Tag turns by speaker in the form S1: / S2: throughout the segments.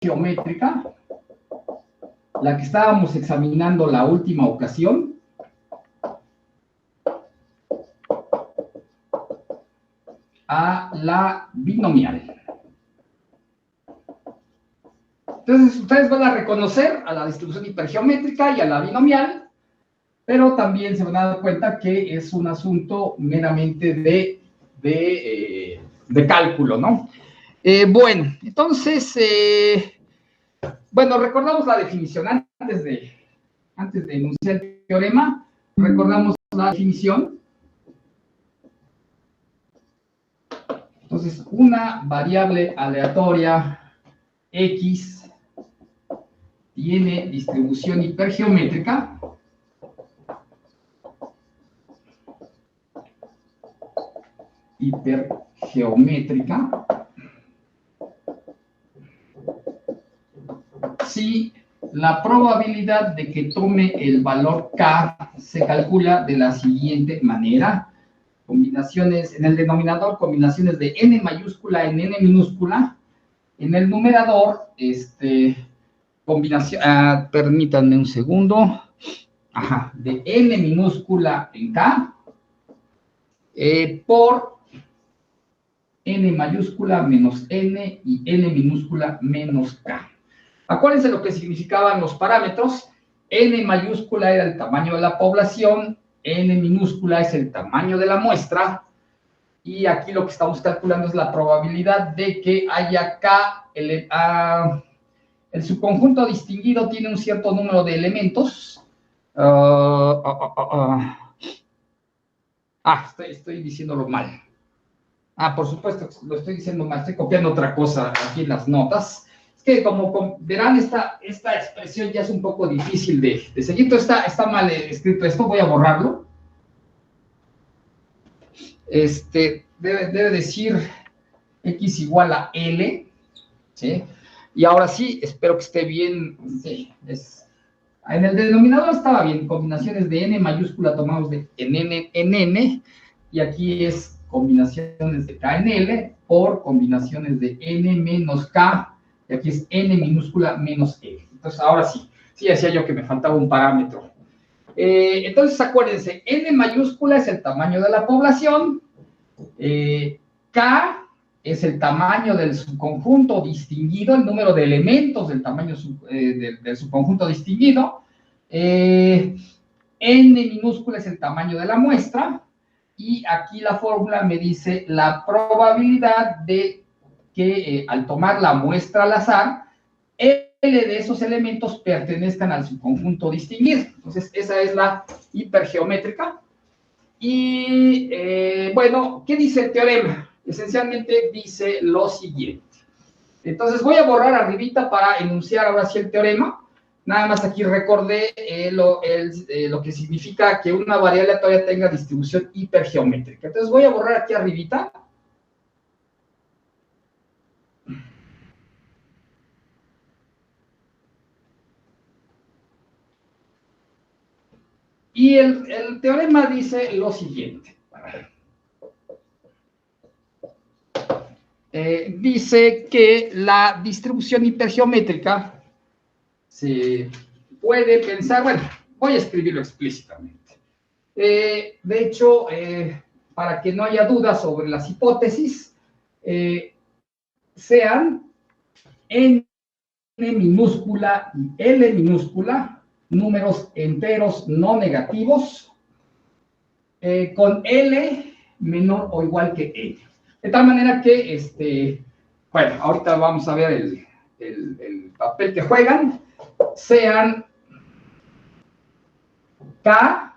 S1: hipergeométrica, la que estábamos examinando la última ocasión, a la binomial. Entonces, ustedes van a reconocer a la distribución hipergeométrica y a la binomial, pero también se van a dar cuenta que es un asunto meramente de cálculo, ¿no? Bueno, entonces, bueno, recordamos la definición antes de enunciar el teorema, recordamos la definición. Entonces, una variable aleatoria X tiene distribución hipergeométrica si la probabilidad de que tome el valor K se calcula de la siguiente manera. Combinaciones, en el denominador, combinaciones de n mayúscula en n minúscula. En el numerador, combinación, permítanme un segundo, de n minúscula en K, por n mayúscula menos n y n minúscula menos K. Acuérdense lo que significaban los parámetros. N mayúscula era el tamaño de la población, n minúscula es el tamaño de la muestra, y aquí lo que estamos calculando es la probabilidad de que haya K, el subconjunto distinguido tiene un cierto número de elementos. Estoy diciéndolo mal. Por supuesto, lo estoy diciendo mal, estoy copiando otra cosa aquí en las notas. Es que como verán, esta expresión ya es un poco difícil de seguir. Entonces está mal escrito esto, voy a borrarlo. Debe decir X igual a L, ¿sí? Y ahora sí, espero que esté bien. Sí, en el denominador estaba bien, combinaciones de n mayúscula tomados de en n, y aquí es combinaciones de k en l por combinaciones de n menos k, y aquí es n minúscula menos l. Entonces, ahora sí decía yo que me faltaba un parámetro. Entonces, acuérdense, n mayúscula es el tamaño de la población, k es el tamaño del subconjunto distinguido, el número de elementos del tamaño del subconjunto distinguido, n minúscula es el tamaño de la muestra, y aquí la fórmula me dice la probabilidad de que al tomar la muestra al azar, L de esos elementos pertenezcan al subconjunto distinguido. Entonces, esa es la hipergeométrica. Y, bueno, ¿qué dice el teorema? Esencialmente dice lo siguiente. Entonces, voy a borrar arribita para enunciar ahora sí el teorema. Nada más aquí recordé lo que significa que una variable aleatoria tenga distribución hipergeométrica. Entonces, voy a borrar aquí arribita. Y el teorema dice lo siguiente. Dice que la distribución hipergeométrica se puede pensar, bueno, voy a escribirlo explícitamente. De hecho, para que no haya dudas sobre las hipótesis, sean n minúscula y l minúscula, números enteros no negativos, con L menor o igual que N. De tal manera que, bueno, ahorita vamos a ver el papel que juegan, sean K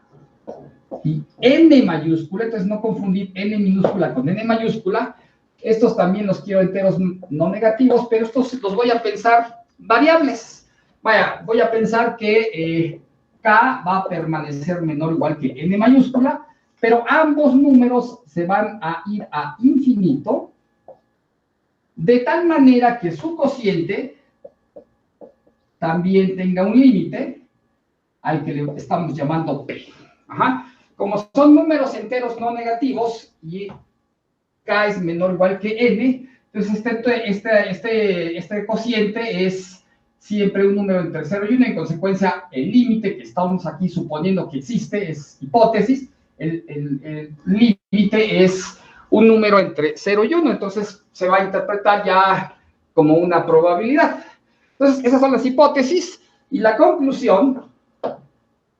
S1: y N mayúscula, entonces no confundir N minúscula con N mayúscula. Estos también los quiero enteros no negativos, pero estos los voy a pensar variables. Vaya, voy a pensar que K va a permanecer menor o igual que N mayúscula, pero ambos números se van a ir a infinito, de tal manera que su cociente también tenga un límite al que le estamos llamando P. Como son números enteros no negativos y K es menor o igual que N, Entonces, este cociente es siempre un número entre 0 y 1, en consecuencia, el límite que estamos aquí suponiendo que existe es hipótesis, el límite es un número entre 0 y 1, entonces se va a interpretar ya como una probabilidad. Entonces, esas son las hipótesis, y la conclusión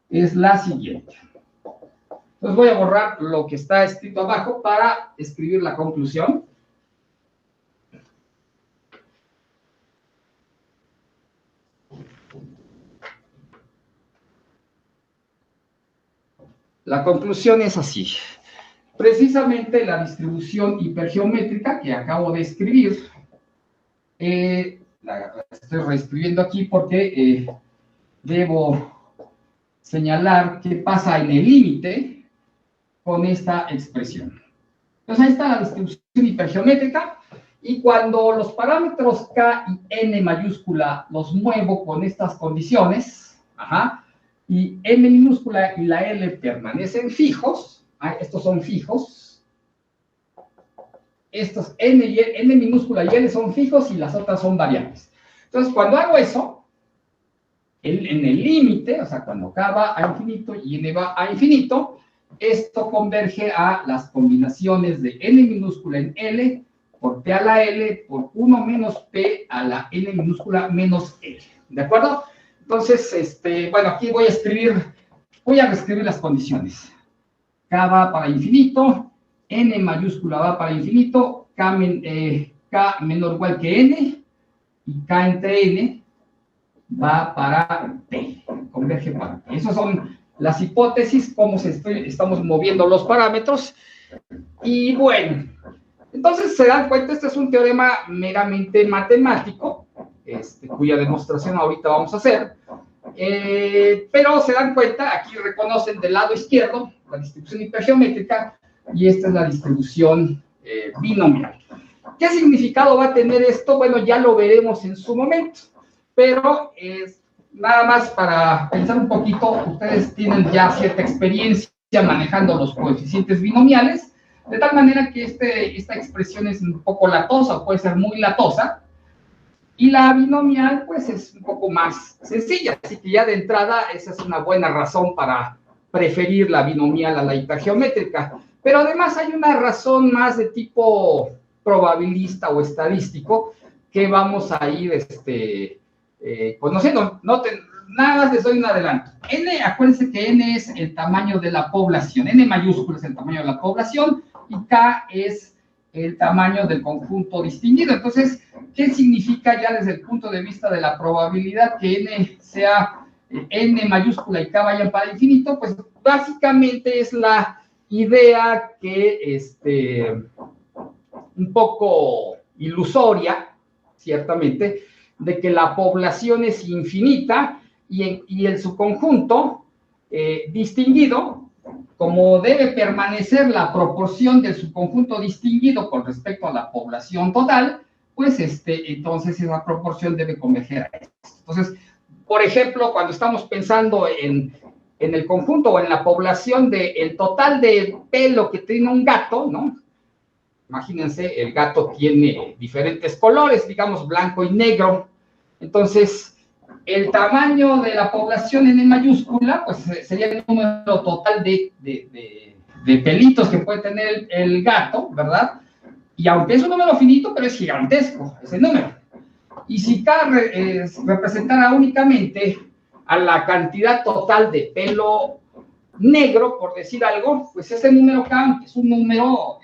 S1: es la siguiente. Entonces voy a borrar lo que está escrito abajo para escribir la conclusión. La conclusión es así. Precisamente la distribución hipergeométrica que acabo de escribir, la estoy reescribiendo aquí porque debo señalar qué pasa en el límite con esta expresión. Entonces ahí está la distribución hipergeométrica, y cuando los parámetros k y n mayúscula los muevo con estas condiciones, y n minúscula y la L permanecen fijos, estos son fijos, estos n minúscula y L son fijos y las otras son variables. Entonces, cuando hago eso, en el límite, o sea, cuando k va a infinito y n va a infinito, esto converge a las combinaciones de n minúscula en L por p a la L por 1 menos p a la n minúscula menos L. ¿De acuerdo? Entonces, bueno, aquí voy a reescribir las condiciones. K va para infinito, n mayúscula va para infinito, k menor o igual que n, y k entre n va para p, converge para p. Esas son las hipótesis, cómo estamos moviendo los parámetros. Y bueno, entonces se dan cuenta, este es un teorema meramente matemático, cuya demostración ahorita vamos a hacer, pero se dan cuenta, aquí reconocen del lado izquierdo la distribución hipergeométrica, y esta es la distribución binomial. ¿Qué significado va a tener esto? Bueno, ya lo veremos en su momento, pero nada más para pensar un poquito, ustedes tienen ya cierta experiencia manejando los coeficientes binomiales, de tal manera que esta expresión es un poco latosa, o puede ser muy latosa, y la binomial, pues, es un poco más sencilla, así que ya de entrada esa es una buena razón para preferir la binomial a la hipergeométrica. Pero además hay una razón más de tipo probabilista o estadístico que vamos a ir conociendo. Nada más les doy un adelanto. N, acuérdense que N es el tamaño de la población, N mayúsculo es el tamaño de la población, y K es el tamaño del conjunto distinguido. Entonces, ¿qué significa ya desde el punto de vista de la probabilidad que N sea N mayúscula y K vayan para infinito? Pues básicamente es la idea que un poco ilusoria, ciertamente, de que la población es infinita y el subconjunto distinguido, como debe permanecer la proporción del subconjunto distinguido con respecto a la población total, pues entonces esa proporción debe converger a esto. Entonces, por ejemplo, cuando estamos pensando en el conjunto o en la población del total de pelo que tiene un gato, ¿no? Imagínense, el gato tiene diferentes colores, digamos blanco y negro. Entonces, el tamaño de la población en mayúscula, pues sería el número total de pelitos que puede tener el gato, ¿verdad? Y aunque es un número finito, pero es gigantesco ese número. Y si K representara únicamente a la cantidad total de pelo negro, por decir algo, pues ese número K, que es un número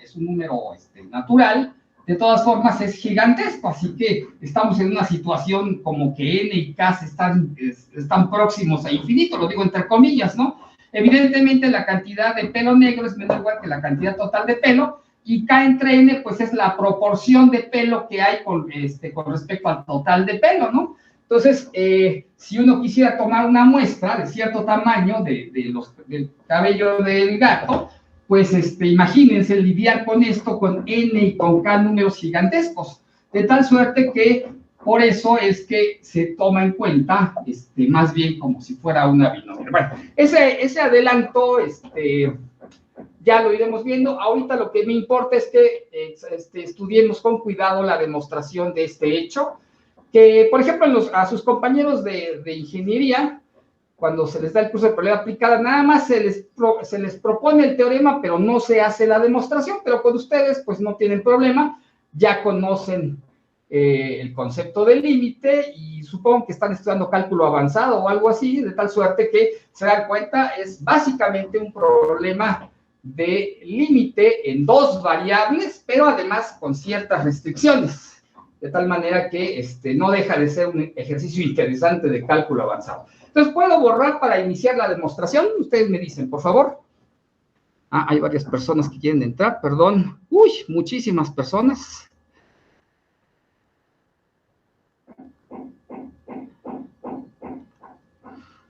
S1: natural, de todas formas es gigantesco, así que estamos en una situación como que N y K están próximos a infinito, lo digo entre comillas, ¿no? Evidentemente la cantidad de pelo negro es menor igual que la cantidad total de pelo, y K entre N, pues es la proporción de pelo que hay con respecto al total de pelo, ¿no? Entonces, si uno quisiera tomar una muestra de cierto tamaño del cabello del gato, pues imagínense lidiar con esto, con N y con K números gigantescos, de tal suerte que por eso es que se toma en cuenta más bien como si fuera una binomial. Bueno, ese adelanto, ya lo iremos viendo. Ahorita lo que me importa es que estudiemos con cuidado la demostración de este hecho, que, por ejemplo, a sus compañeros de ingeniería, cuando se les da el curso de probabilidad aplicada, nada más se les propone el teorema, pero no se hace la demostración, pero con ustedes, pues no tienen problema, ya conocen el concepto del límite y supongo que están estudiando cálculo avanzado o algo así, de tal suerte que se dan cuenta, es básicamente un problema de límite en dos variables, pero además con ciertas restricciones, de tal manera que no deja de ser un ejercicio interesante de cálculo avanzado. Entonces, ¿puedo borrar para iniciar la demostración? Ustedes me dicen, por favor. Ah, hay varias personas que quieren entrar, perdón. Uy, muchísimas personas.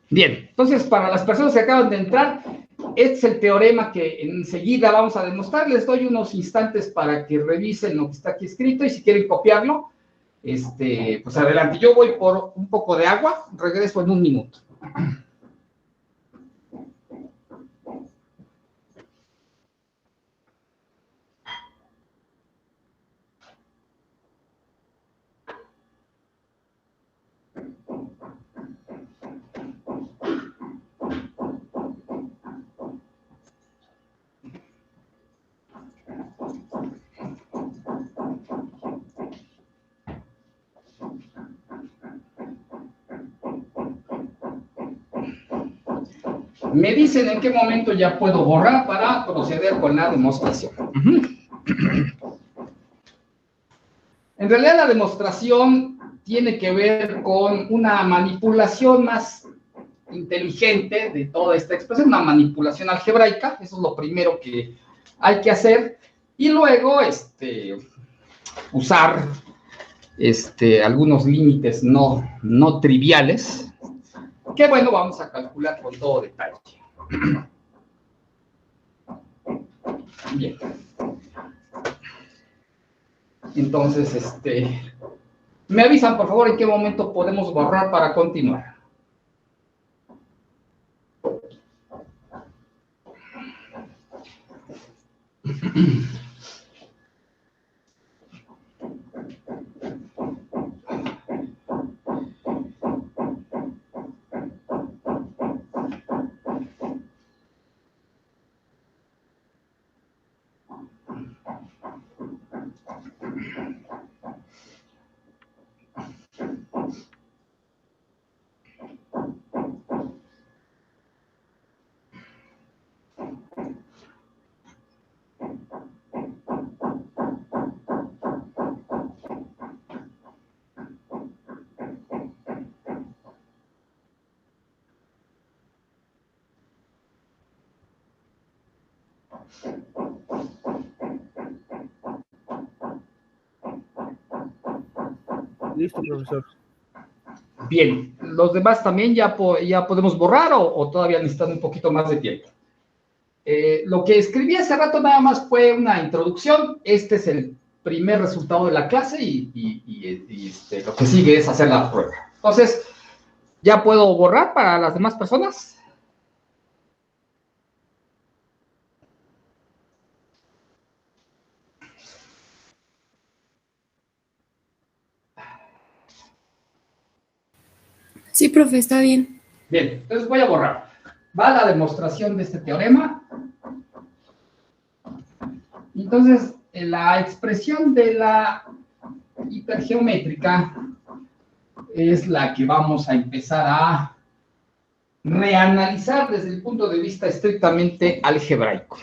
S1: Bien, entonces, para las personas que acaban de entrar, este es el teorema que enseguida vamos a demostrar. Les doy unos instantes para que revisen lo que está aquí escrito y si quieren copiarlo, pues adelante. Yo voy por un poco de agua, regreso en un minuto. Me dicen en qué momento ya puedo borrar para proceder con la demostración. En realidad la demostración tiene que ver con una manipulación más inteligente de toda esta expresión, una manipulación algebraica, eso es lo primero que hay que hacer, y luego usar algunos límites no triviales, que bueno, vamos a calcular con todo detalle. Bien. Entonces, me avisan, por favor, en qué momento podemos borrar para continuar.
S2: Listo, profesor.
S1: Bien, ¿los demás también ya podemos borrar o todavía necesitan un poquito más de tiempo? Lo que escribí hace rato nada más fue una introducción. Este es el primer resultado de la clase y lo que sigue es hacer la prueba. Entonces, ¿ya puedo borrar para las demás personas?
S3: Sí, profe, está bien.
S1: Bien, entonces voy a borrar. Va la demostración de este teorema. Entonces, la expresión de la hipergeométrica es la que vamos a empezar a reanalizar desde el punto de vista estrictamente algebraico.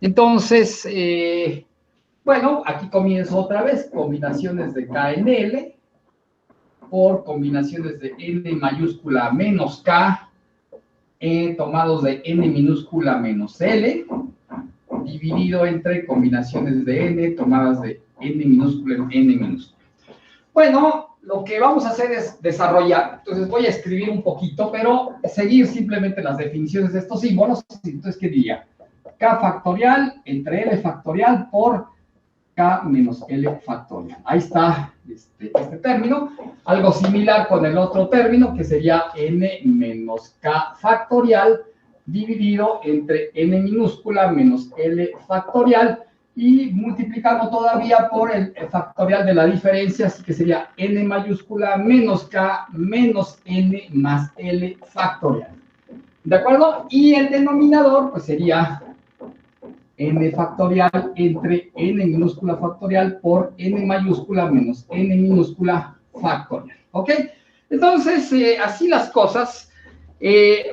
S1: Entonces, bueno, aquí comienzo otra vez, combinaciones de K en L por combinaciones de N mayúscula menos K tomados de N minúscula menos L, dividido entre combinaciones de N tomadas de N minúscula en N minúscula. Bueno, lo que vamos a hacer es desarrollar, entonces voy a escribir un poquito, pero seguir simplemente las definiciones de estos símbolos. Entonces, ¿qué diría? K factorial entre L factorial por K menos L factorial. Ahí está este término. Algo similar con el otro término, que sería N menos K factorial dividido entre n minúscula menos L factorial y multiplicando todavía por el factorial de la diferencia, así que sería n mayúscula menos k menos n más L factorial. ¿De acuerdo? Y el denominador pues sería n factorial entre n minúscula factorial por n mayúscula menos n minúscula factorial. ¿Ok? Entonces, así las cosas.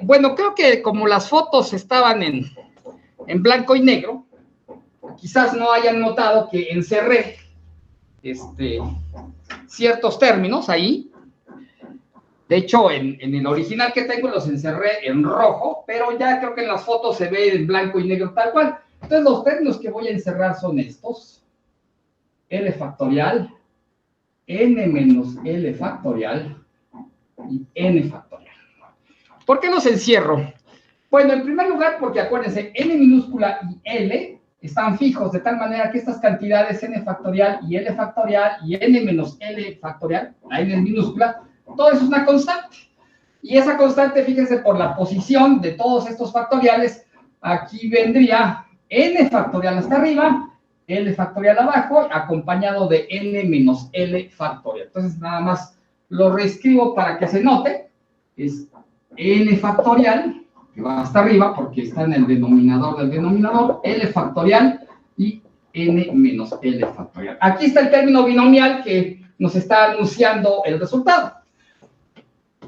S1: Bueno, creo que como las fotos estaban en blanco y negro, quizás no hayan notado que encerré ciertos términos ahí. De hecho, en el original que tengo los encerré en rojo, pero ya creo que en las fotos se ve en blanco y negro tal cual. Entonces, los términos que voy a encerrar son estos. L factorial, n menos L factorial y n factorial. ¿Por qué los encierro? Bueno, en primer lugar, porque acuérdense, n minúscula y L están fijos, de tal manera que estas cantidades n factorial y L factorial y n menos L factorial, la n minúscula, todo eso es una constante. Y esa constante, fíjense, por la posición de todos estos factoriales, aquí vendría n factorial hasta arriba, L factorial abajo, acompañado de n menos L factorial. Entonces, nada más lo reescribo para que se note. Es n factorial, que va hasta arriba, porque está en el denominador del denominador, L factorial y n menos L factorial. Aquí está el término binomial que nos está anunciando el resultado.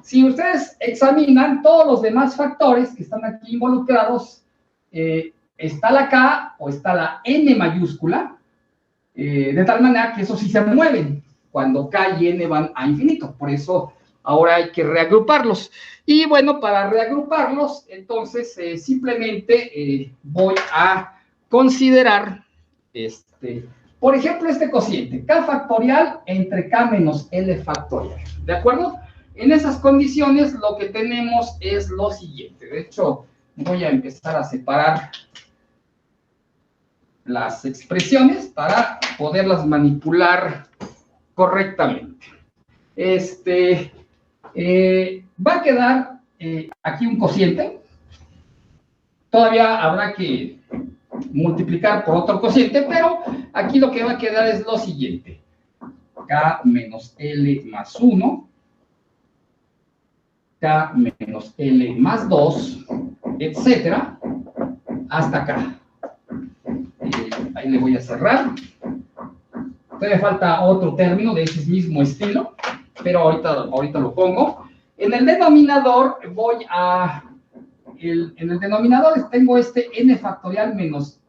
S1: Si ustedes examinan todos los demás factores que están aquí involucrados, está la K o está la N mayúscula, de tal manera que eso sí se mueven cuando K y N van a infinito. Por eso ahora hay que reagruparlos. Y bueno, para reagruparlos, entonces simplemente voy a considerar, por ejemplo, este cociente, K factorial entre K menos L factorial. ¿De acuerdo? En esas condiciones lo que tenemos es lo siguiente. De hecho, voy a empezar a separar las expresiones para poderlas manipular correctamente. Va a quedar aquí un cociente. Todavía habrá que multiplicar por otro cociente, pero aquí lo que va a quedar es lo siguiente. K menos L más 1, K menos L más 2, etcétera, hasta acá. Ahí le voy a cerrar. Todavía falta otro término de ese mismo estilo, pero ahorita lo pongo. En el denominador en el denominador tengo n factorial menos,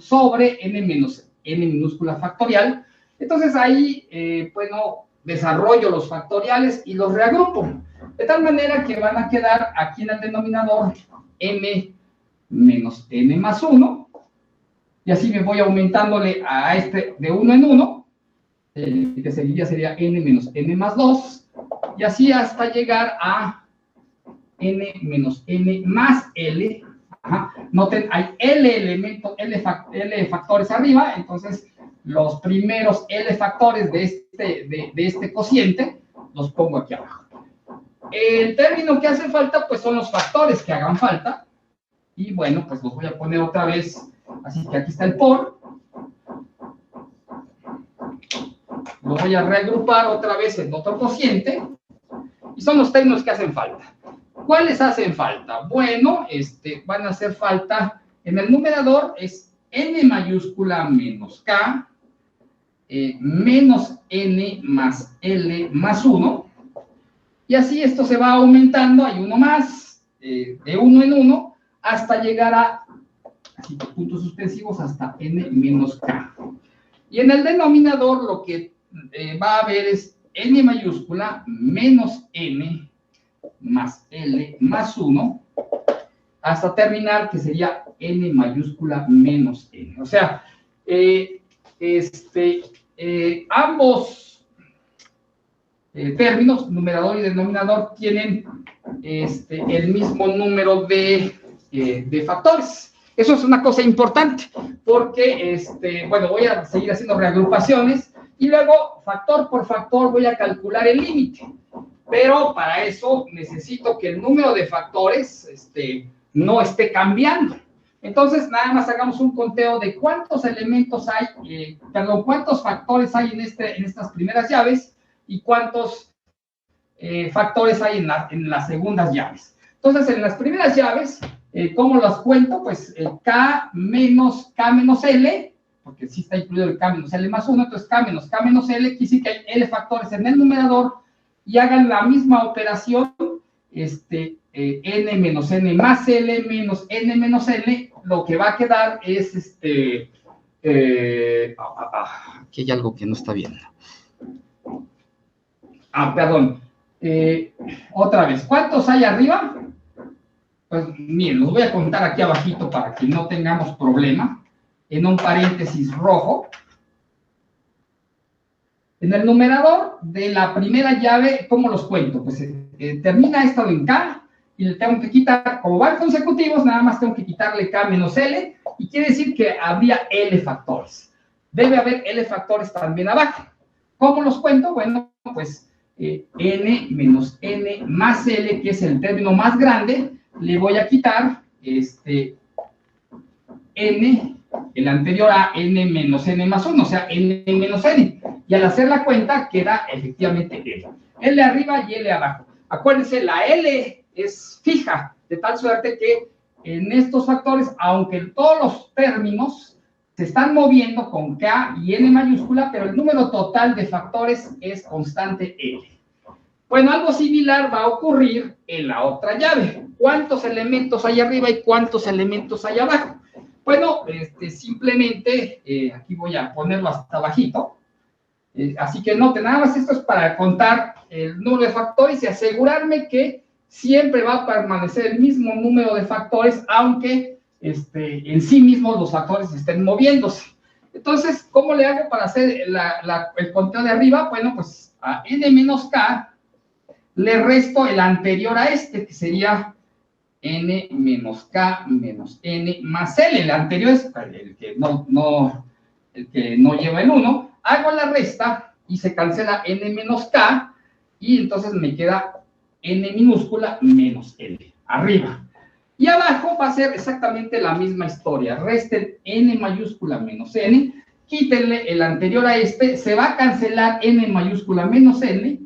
S1: sobre n menos n minúscula factorial. Entonces ahí, bueno, desarrollo los factoriales y los reagrupo. De tal manera que van a quedar aquí en el denominador n menos n más 1. Y así me voy aumentándole a de 1 en 1, que sería n menos n más 2, y así hasta llegar a n menos n más L. Ajá. Noten, hay L factores arriba, entonces los primeros L factores de este cociente los pongo aquí abajo. El término que hace falta, pues son los factores que hagan falta, y bueno, pues los voy a poner otra vez. Así que aquí está el por. Lo voy a reagrupar otra vez en otro cociente. Y son los términos que hacen falta. ¿Cuáles hacen falta? Bueno, van a hacer falta, en el numerador es n mayúscula menos k, menos n más L más 1. Y así esto se va aumentando, hay uno más, de 1 en 1, hasta llegar a, así que puntos suspensivos, hasta n menos k. Y en el denominador lo que va a haber es n mayúscula menos n más L más 1, hasta terminar que sería n mayúscula menos n. O sea, ambos términos, numerador y denominador, tienen el mismo número de factores. Eso es una cosa importante, porque, bueno, voy a seguir haciendo reagrupaciones y luego, factor por factor, voy a calcular el límite. Pero para eso necesito que el número de factores no esté cambiando. Entonces, nada más hagamos un conteo de cuántos elementos hay, cuántos factores hay en estas primeras llaves y cuántos factores hay en las segundas llaves. Entonces, en las primeras llaves, ¿cómo las cuento? Pues K menos L, porque sí está incluido el K menos L más 1, entonces K menos L, quiere decir que hay L factores en el numerador, y hagan la misma operación, N menos N más L menos N menos L, lo que va a quedar es, aquí hay algo que no está bien. Perdón. Otra vez, ¿cuántos hay arriba? Pues miren, los voy a contar aquí abajito para que no tengamos problema. En un paréntesis rojo. En el numerador de la primera llave, ¿cómo los cuento? Pues termina esto en K y le tengo que quitar, como van consecutivos, nada más tengo que quitarle K menos L, y quiere decir que habría L factores. Debe haber L factores también abajo. ¿Cómo los cuento? Bueno, pues N menos N más L, que es el término más grande, le voy a quitar N, el anterior a N menos N más 1, o sea, N menos N. Y al hacer la cuenta, queda efectivamente L. L arriba y L abajo. Acuérdense, la L es fija, de tal suerte que en estos factores, aunque todos los términos se están moviendo con K y N mayúscula, pero el número total de factores es constante L. Bueno, algo similar va a ocurrir en la otra llave. ¿Cuántos elementos hay arriba y cuántos elementos hay abajo? Bueno, simplemente, aquí voy a ponerlo hasta abajito. Así que noten, nada más esto es para contar el número de factores y asegurarme que siempre va a permanecer el mismo número de factores, aunque en sí mismos los factores estén moviéndose. Entonces, ¿cómo le hago para hacer el conteo de arriba? Bueno, pues a N menos K le resto el anterior a que sería N menos K menos N más L. El anterior es el que no lleva el 1. Hago la resta y se cancela N menos K, y entonces me queda N minúscula menos L, arriba. Y abajo va a ser exactamente la misma historia. Resten N mayúscula menos N, quítenle el anterior a se va a cancelar N mayúscula menos N,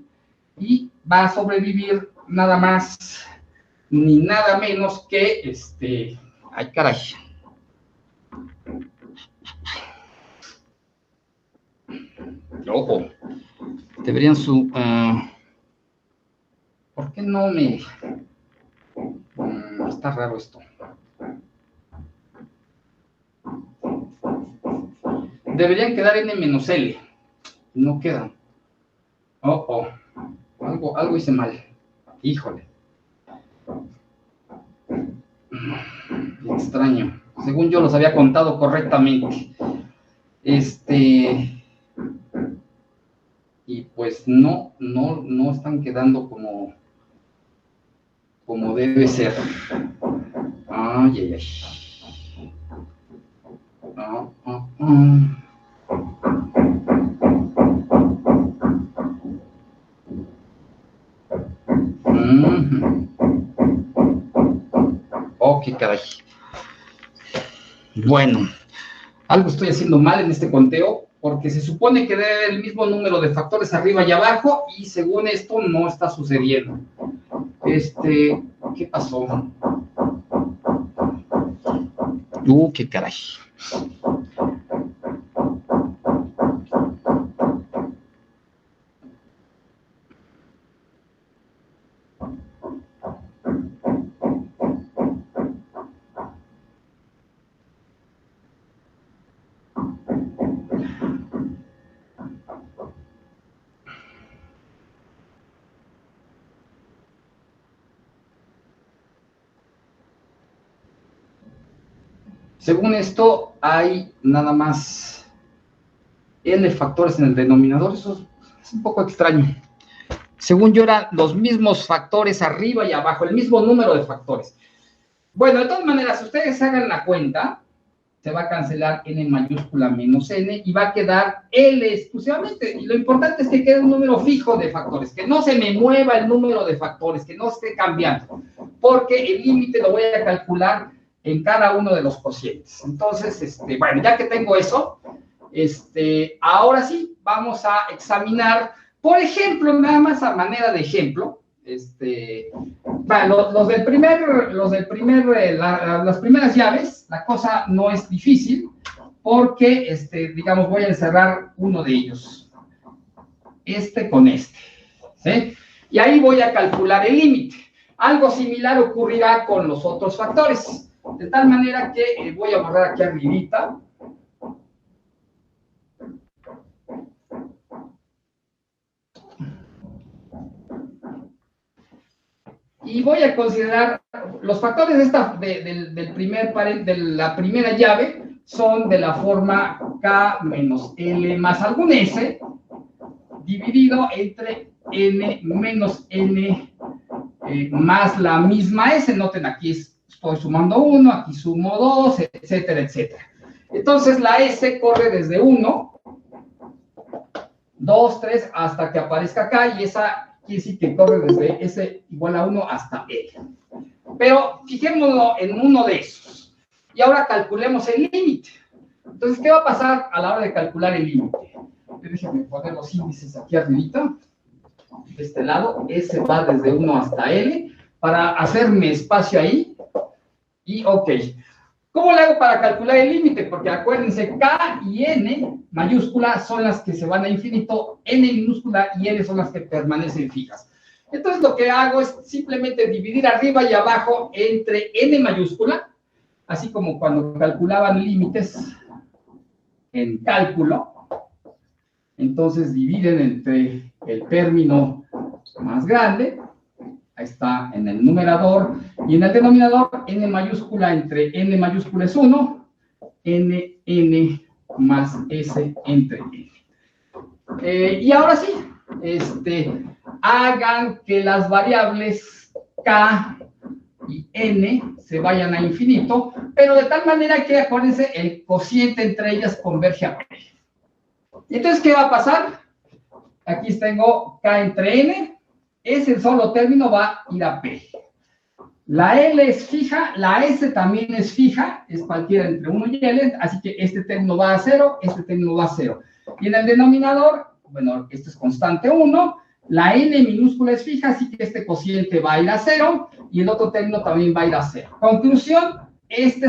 S1: y va a sobrevivir nada más ni nada menos que ay, caray. Ojo, deberían ¿por qué no me...? Está raro esto. Deberían quedar N menos L. No quedan. Algo hice mal. Híjole. Extraño. Según yo los había contado correctamente. Y pues no están quedando como debe ser. Ay. Qué caray. Bueno, algo estoy haciendo mal en este conteo, porque se supone que debe haber el mismo número de factores arriba y abajo, y según esto no está sucediendo. ¿Qué pasó? Qué caray. Según esto, hay nada más N factores en el denominador. Eso es un poco extraño. Según yo, eran los mismos factores arriba y abajo, el mismo número de factores. Bueno, de todas maneras, si ustedes hagan la cuenta, se va a cancelar N mayúscula menos N y va a quedar L exclusivamente. Y lo importante es que quede un número fijo de factores, que no se me mueva el número de factores, que no esté cambiando. porque el límite lo voy a calcular en cada uno de los cocientes. Entonces, bueno, ya que tengo eso, ahora sí, vamos a examinar, por ejemplo, nada más a manera de ejemplo, bueno, las primeras llaves, la cosa no es difícil, porque, digamos, voy a encerrar uno de ellos, con ¿sí? Y ahí voy a calcular el límite. Algo similar ocurrirá con los otros factores, de tal manera que voy a borrar aquí arribita. Y voy a considerar los factores de la primera llave son de la forma K menos L más algún S dividido entre N menos N más la misma S. Noten, aquí estoy sumando 1, aquí sumo 2, etcétera, etcétera. Entonces la S corre desde 1, 2, 3, hasta que aparezca acá, y esa quiere decir que corre desde S igual a 1 hasta L. Pero fijémonos en uno de esos. Y ahora calculemos el límite. Entonces, ¿qué va a pasar a la hora de calcular el límite? Déjenme poner los índices aquí arribita. De este lado, S va desde 1 hasta L, para hacerme espacio ahí. Y ok. ¿Cómo le hago para calcular el límite? Porque acuérdense, K y N mayúscula son las que se van a infinito, N minúscula y L son las que permanecen fijas. Entonces lo que hago es simplemente dividir arriba y abajo entre N mayúscula, así como cuando calculaban límites en cálculo. Entonces dividen entre el término más grande, ahí está en el numerador, y en el denominador, N mayúscula entre N mayúscula es 1, N más S entre N. Y ahora sí, hagan que las variables K y N se vayan a infinito, pero de tal manera que, acuérdense, el cociente entre ellas converge a P. Y entonces, ¿qué va a pasar? Aquí tengo K entre N, ese solo término va a ir a P. La L es fija, la S también es fija, es cualquiera entre 1 y L, así que este término va a 0, este término va a 0. Y en el denominador, bueno, esto es constante 1, la N minúscula es fija, así que este cociente va a ir a 0, y el otro término también va a ir a 0. Conclusión,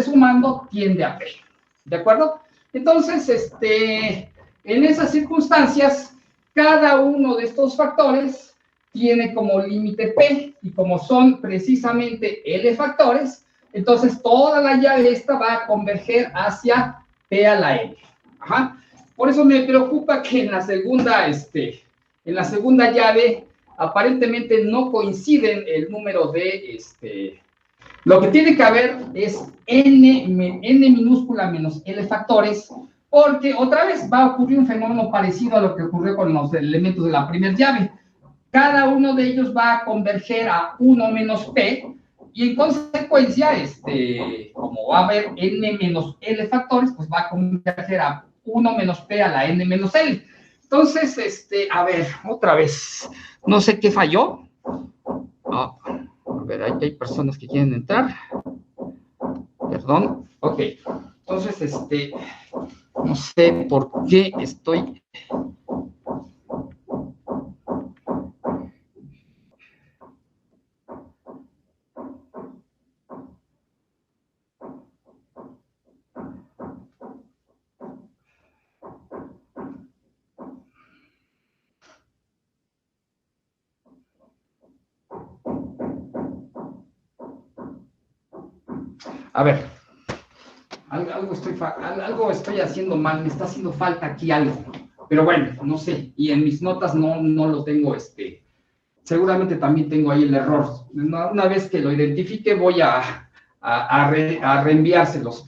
S1: sumando tiende a P. ¿De acuerdo? Entonces, en esas circunstancias, cada uno de estos factores tiene como límite P, y como son precisamente L factores, entonces toda la llave esta va a converger hacia P a la L. Ajá. Por eso me preocupa que en la segunda llave aparentemente no coinciden el número de, lo que tiene que haber es N minúscula menos L factores, porque otra vez va a ocurrir un fenómeno parecido a lo que ocurrió con los elementos de la primera llave. Cada uno de ellos va a converger a 1 menos P, y en consecuencia, como va a haber N menos L factores, pues va a converger a 1 menos P a la N menos L. Entonces, a ver, otra vez, no sé qué falló. A ver, hay personas que quieren entrar. Perdón, ok. Entonces, no sé por qué estoy... A ver, algo estoy haciendo mal, me está haciendo falta aquí algo, pero bueno, no sé, y en mis notas no lo tengo, seguramente también tengo ahí el error. Una vez que lo identifique voy a reenviárselos.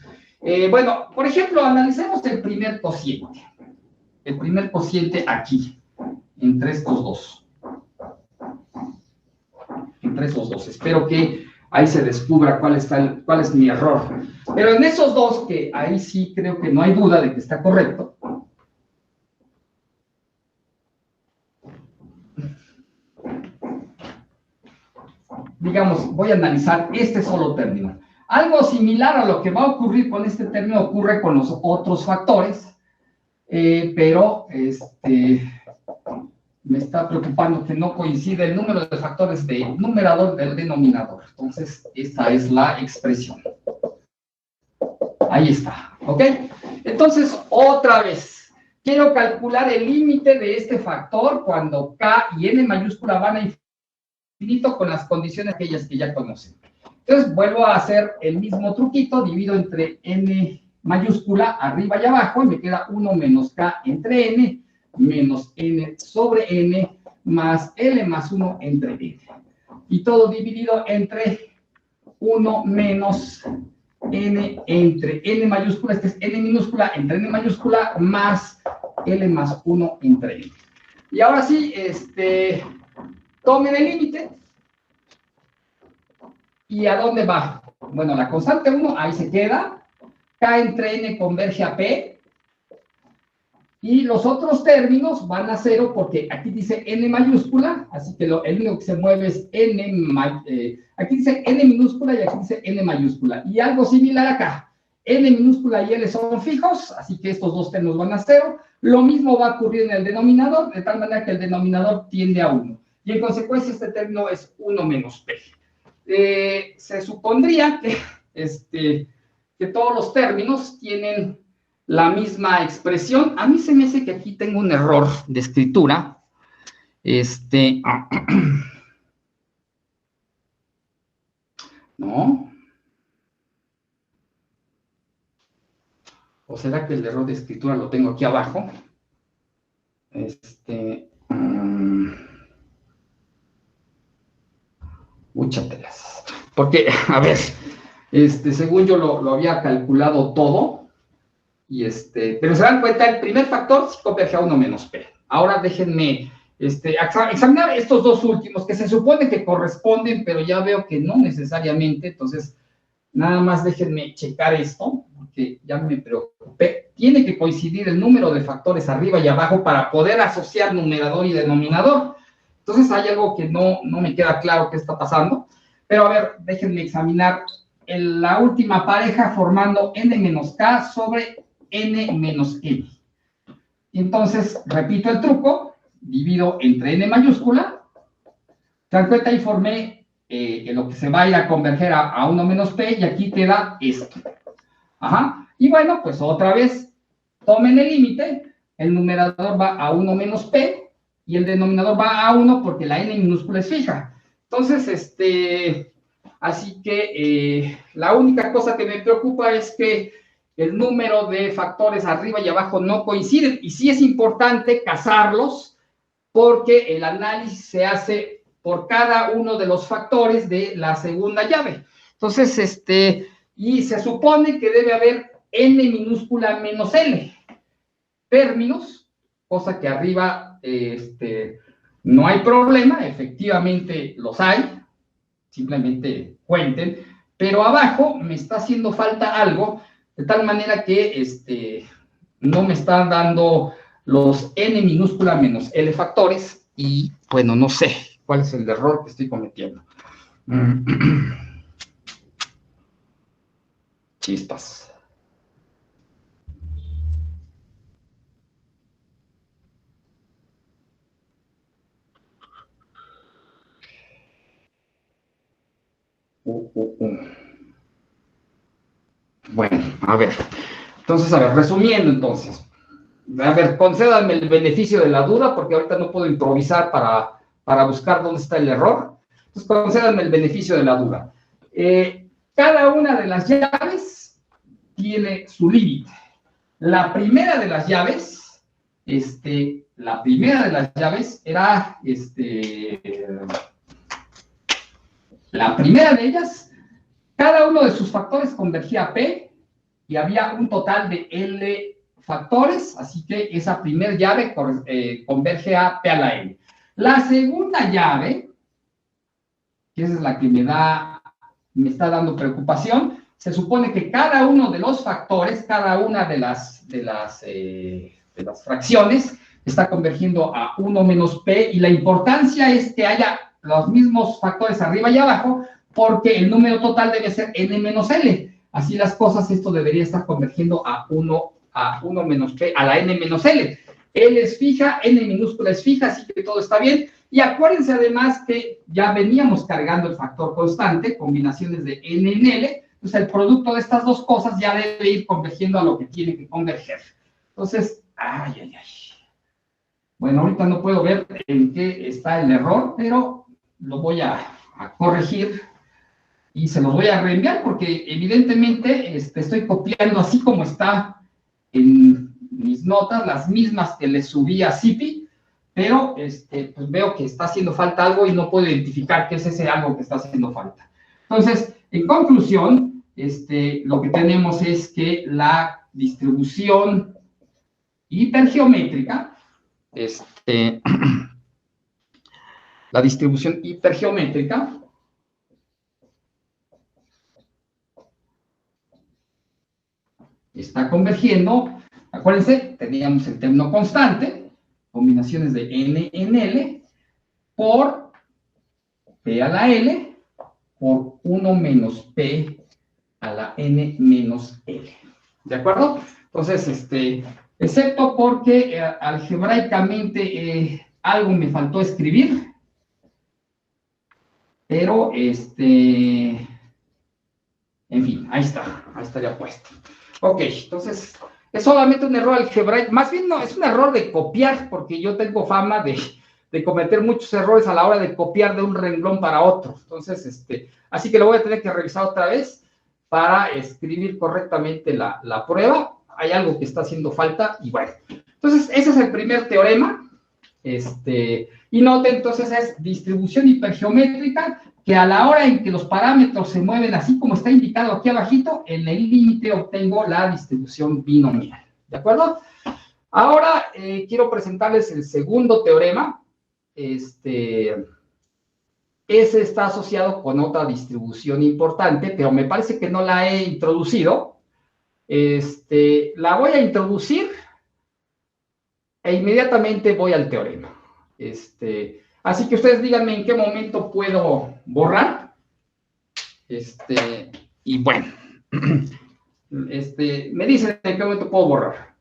S1: Bueno, por ejemplo, analicemos el primer cociente aquí, entre estos dos. Espero que ahí se descubra cuál es mi error. Pero en esos dos, que ahí sí creo que no hay duda de que está correcto. digamos, voy a analizar este solo término. Algo similar a lo que va a ocurrir con este término ocurre con los otros factores, pero me está preocupando que no coincide el número de factores del numerador del denominador. Entonces, esta es la expresión. Ahí está, ¿ok? Entonces, otra vez, quiero calcular el límite de este factor cuando K y N mayúscula van a infinito con las condiciones aquellas que ya conocen. Entonces, vuelvo a hacer el mismo truquito, divido entre N mayúscula arriba y abajo, y me queda 1 menos K entre N, menos N sobre N, más L más 1 entre N. Y todo dividido entre 1 menos N entre N mayúscula, este es N minúscula entre N mayúscula, más L más 1 entre N. Y ahora sí, tomen el límite. ¿Y a dónde va? Bueno, la constante 1, ahí se queda. K entre N converge a P. Y los otros términos van a 0 porque aquí dice N mayúscula, así que el único que se mueve es N, aquí dice N minúscula y aquí dice N mayúscula. Y algo similar acá. N minúscula y L son fijos, así que estos dos términos van a 0. Lo mismo va a ocurrir en el denominador, de tal manera que el denominador tiende a 1. Y en consecuencia este término es 1 menos P. Se supondría que todos los términos tienen la misma expresión. A mí se me hace que aquí tengo un error de escritura. ¿No? ¿O será que el error de escritura lo tengo aquí abajo? Múchatelas. Porque, a ver, según yo lo había calculado todo, y pero se dan cuenta, el primer factor sí converge a 1 menos P. Ahora déjenme examinar estos dos últimos, que se supone que corresponden, pero ya veo que no necesariamente, entonces, nada más déjenme checar esto, porque ya me preocupé. Tiene que coincidir el número de factores arriba y abajo para poder asociar numerador y denominador. Entonces hay algo que no me queda claro qué está pasando. Pero a ver, déjenme examinar la última pareja formando N menos K sobre N menos M. Entonces, repito el truco, divido entre N mayúscula. ¿Se dan cuenta? Ahí formé lo que se va a ir a converger a 1 menos P, y aquí queda esto. Ajá. Y bueno, pues otra vez, tomen el límite, el numerador va a 1 menos P, y el denominador va a 1 porque la N minúscula es fija. Entonces, así que la única cosa que me preocupa es que el número de factores arriba y abajo no coinciden, y sí es importante casarlos porque el análisis se hace por cada uno de los factores de la segunda llave. Entonces, y se supone que debe haber N minúscula menos L términos, cosa que arriba no hay problema, efectivamente los hay, simplemente cuenten, pero abajo me está haciendo falta algo, de tal manera que no me están dando los N minúscula menos L factores, y bueno, no sé cuál es el error que estoy cometiendo. Chispas. Bueno, a ver. Entonces, a ver, resumiendo entonces. A ver, concédanme el beneficio de la duda, porque ahorita no puedo improvisar para buscar dónde está el error. Entonces, concédanme el beneficio de la duda. Cada una de las llaves tiene su límite. La primera de las llaves, era, la primera de ellas, cada uno de sus factores convergía a P, y había un total de L factores, así que esa primera llave converge a P a la N. La segunda llave, que esa es la que me está dando preocupación, se supone que cada uno de los factores, cada una de las fracciones, está convergiendo a 1 menos P, y la importancia es que haya los mismos factores arriba y abajo, porque el número total debe ser n menos L. Así las cosas, esto debería estar convergiendo a 1 menos P, a la n menos L. L es fija, n minúscula es fija, así que todo está bien. Y acuérdense además que ya veníamos cargando el factor constante, combinaciones de n en L, pues el producto de estas dos cosas ya debe ir convergiendo a lo que tiene que converger. Entonces, ay. Bueno, ahorita no puedo ver en qué está el error, pero lo voy a corregir y se los voy a reenviar porque evidentemente estoy copiando así como está en mis notas, las mismas que le subí a Zipi, pero pues veo que está haciendo falta algo y no puedo identificar qué es ese algo que está haciendo falta. Entonces, en conclusión, lo que tenemos es que la distribución hipergeométrica, la distribución hipergeométrica está convergiendo. Acuérdense, teníamos el término constante, combinaciones de n en L, por P a la L, por 1 menos P a la n menos L. ¿De acuerdo? Entonces, excepto porque algebraicamente algo me faltó escribir, pero, en fin, ahí está ya puesto. Ok, entonces, es solamente un error algebraico, más bien no, es un error de copiar, porque yo tengo fama de cometer muchos errores a la hora de copiar de un renglón para otro. Entonces, así que lo voy a tener que revisar otra vez para escribir correctamente la prueba. Hay algo que está haciendo falta, y bueno. Entonces, ese es el primer teorema. Y noten, entonces, es distribución hipergeométrica, que a la hora en que los parámetros se mueven así como está indicado aquí abajito, en el límite obtengo la distribución binomial. ¿De acuerdo? Ahora quiero presentarles el segundo teorema. Ese está asociado con otra distribución importante, pero me parece que no la he introducido. La voy a introducir e inmediatamente voy al teorema. Así que ustedes díganme en qué momento puedo borrar. Y bueno, me dicen en qué momento puedo borrar.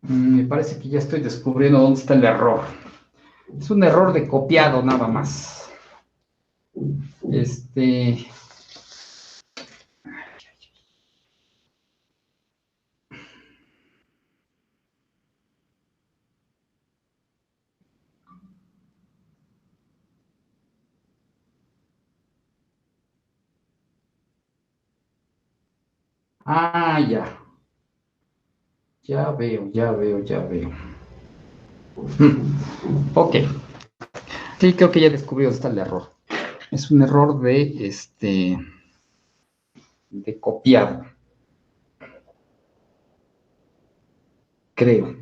S1: Me parece que ya estoy descubriendo dónde está el error. Es un error de copiado nada más. Ya. Ya veo. Ok. Sí, creo que ya descubrí dónde está el error. Es un error de copiado. Creo.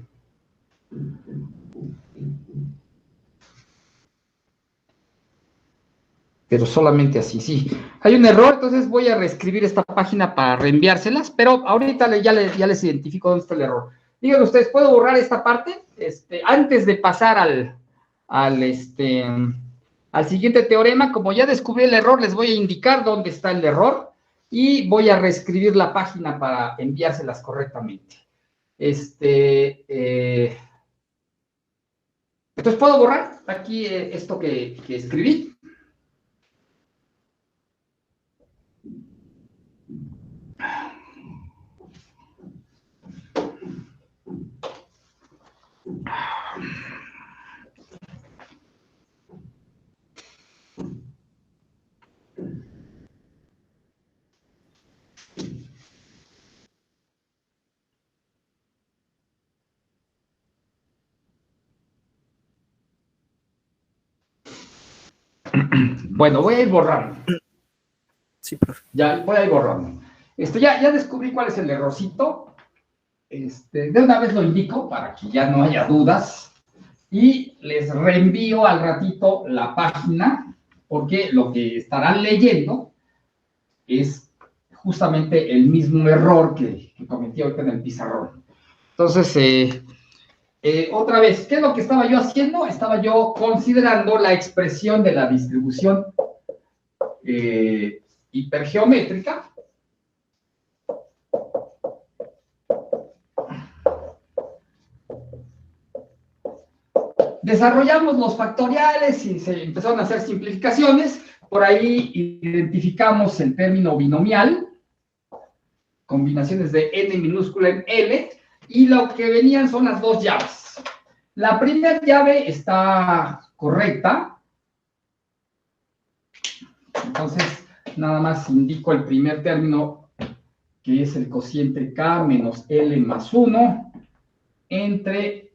S1: Pero solamente así, sí. Hay un error, entonces voy a reescribir esta página para reenviárselas, pero ahorita ya les identifico dónde está el error. Díganme ustedes, ¿puedo borrar esta parte? Antes de pasar al siguiente teorema, como ya descubrí el error, les voy a indicar dónde está el error y voy a reescribir la página para enviárselas correctamente. Entonces, ¿puedo borrar aquí esto que escribí? Bueno, voy a ir borrando.
S2: Sí, profe.
S1: Ya voy a ir borrando. Ya descubrí cuál es el errorcito. De una vez lo indico para que ya no haya dudas. Y les reenvío al ratito la página, porque lo que estarán leyendo es justamente el mismo error que cometí ahorita en el pizarrón. Entonces, otra vez, ¿qué es lo que estaba yo haciendo? Estaba yo considerando la expresión de la distribución hipergeométrica. Desarrollamos los factoriales y se empezaron a hacer simplificaciones. Por ahí identificamos el término binomial, combinaciones de n minúscula en L, y lo que venían son las dos llaves. La primera llave está correcta. Entonces, nada más indico el primer término, que es el cociente k menos L más 1, entre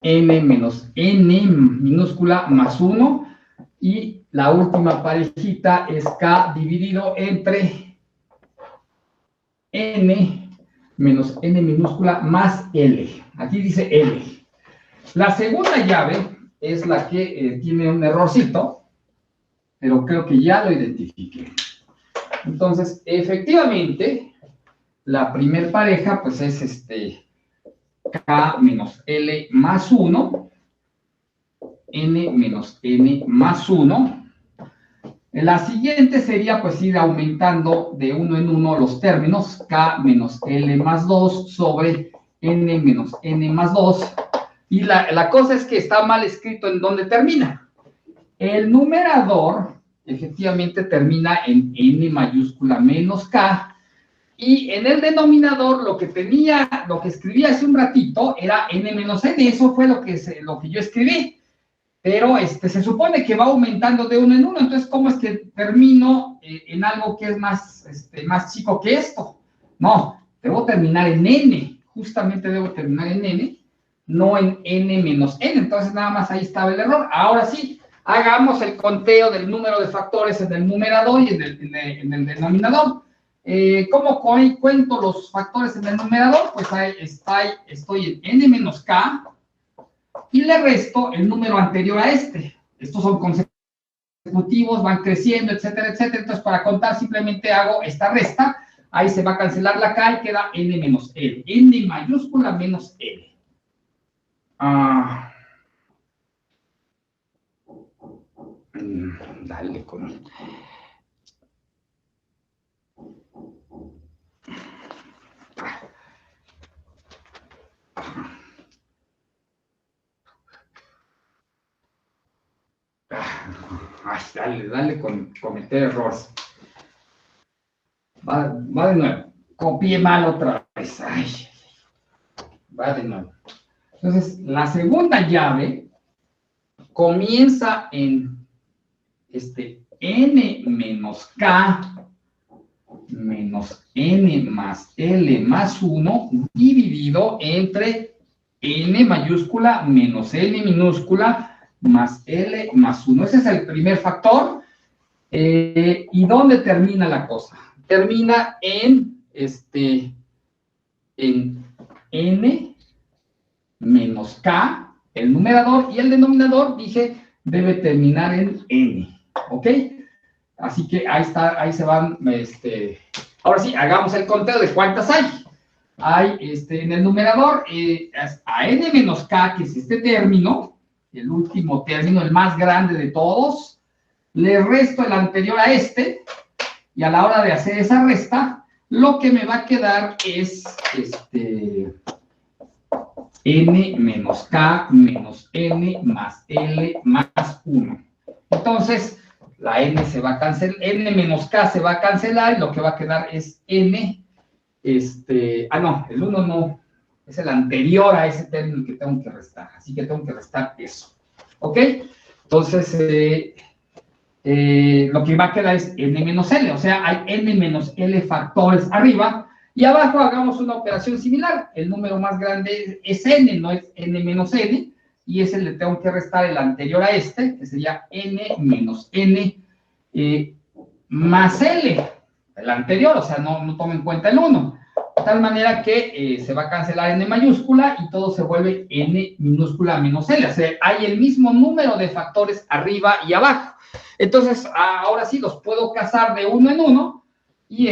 S1: n menos n minúscula más 1, y la última parejita es k dividido entre n menos n minúscula más L. Aquí dice L. La segunda llave es la que tiene un errorcito, pero creo que ya lo identifiqué. Entonces, efectivamente, la primer pareja, pues es k menos L más 1, n menos n más 1. La siguiente sería, pues, ir aumentando de uno en uno los términos, k menos L más 2 sobre n menos n más 2. Y la cosa es que está mal escrito en donde termina. El numerador, efectivamente, termina en n mayúscula menos k, y en el denominador lo que escribí hace un ratito era n menos n. Eso fue lo que yo escribí. Pero se supone que va aumentando de uno en uno. Entonces, ¿cómo es que termino en algo que es más chico que esto? No, debo terminar en n. Justamente debo terminar en n, no en n menos n. Entonces, nada más ahí estaba el error. Ahora sí, hagamos el conteo del número de factores en el numerador y en el denominador. ¿Cómo cuento los factores en el numerador? Pues ahí estoy en n menos k, y le resto el número anterior a este. Estos son consecutivos, van creciendo, etcétera, etcétera. Entonces, para contar, simplemente hago esta resta. Ahí se va a cancelar la k y queda n menos l. N mayúscula menos l. Dale con... Dale con cometer errores. Va de nuevo. Copié mal otra vez. Va de nuevo. Entonces, la segunda llave comienza en n menos k menos n más l más 1 dividido entre n mayúscula menos l minúscula más L más 1. Ese es el primer factor. ¿Y dónde termina la cosa? Termina en N menos K, el numerador, y el denominador, dije, debe terminar en N, ¿ok? Así que ahí está, ahí se van, ahora sí, hagamos el conteo de cuántas hay. Hay, en el numerador, a N menos K, que es este término, el último término, el más grande de todos, le resto el anterior a este, y a la hora de hacer esa resta, lo que me va a quedar es, N menos K menos N más L más 1. Entonces, la N se va a cancelar, N menos K se va a cancelar, y lo que va a quedar es N, no, el 1 no, es el anterior a ese término que tengo que restar, así que tengo que restar eso, ¿ok? Entonces, lo que va a quedar es N menos L, o sea, hay N menos L factores arriba, y abajo hagamos una operación similar. El número más grande es N, no es N menos N, y ese le tengo que restar el anterior a este, que sería N menos N más L, el anterior, o sea, no tomo en cuenta el 1. De tal manera que se va a cancelar N mayúscula y todo se vuelve N minúscula menos L. O sea, hay el mismo número de factores arriba y abajo. Entonces, ahora sí los puedo casar de uno en uno. Y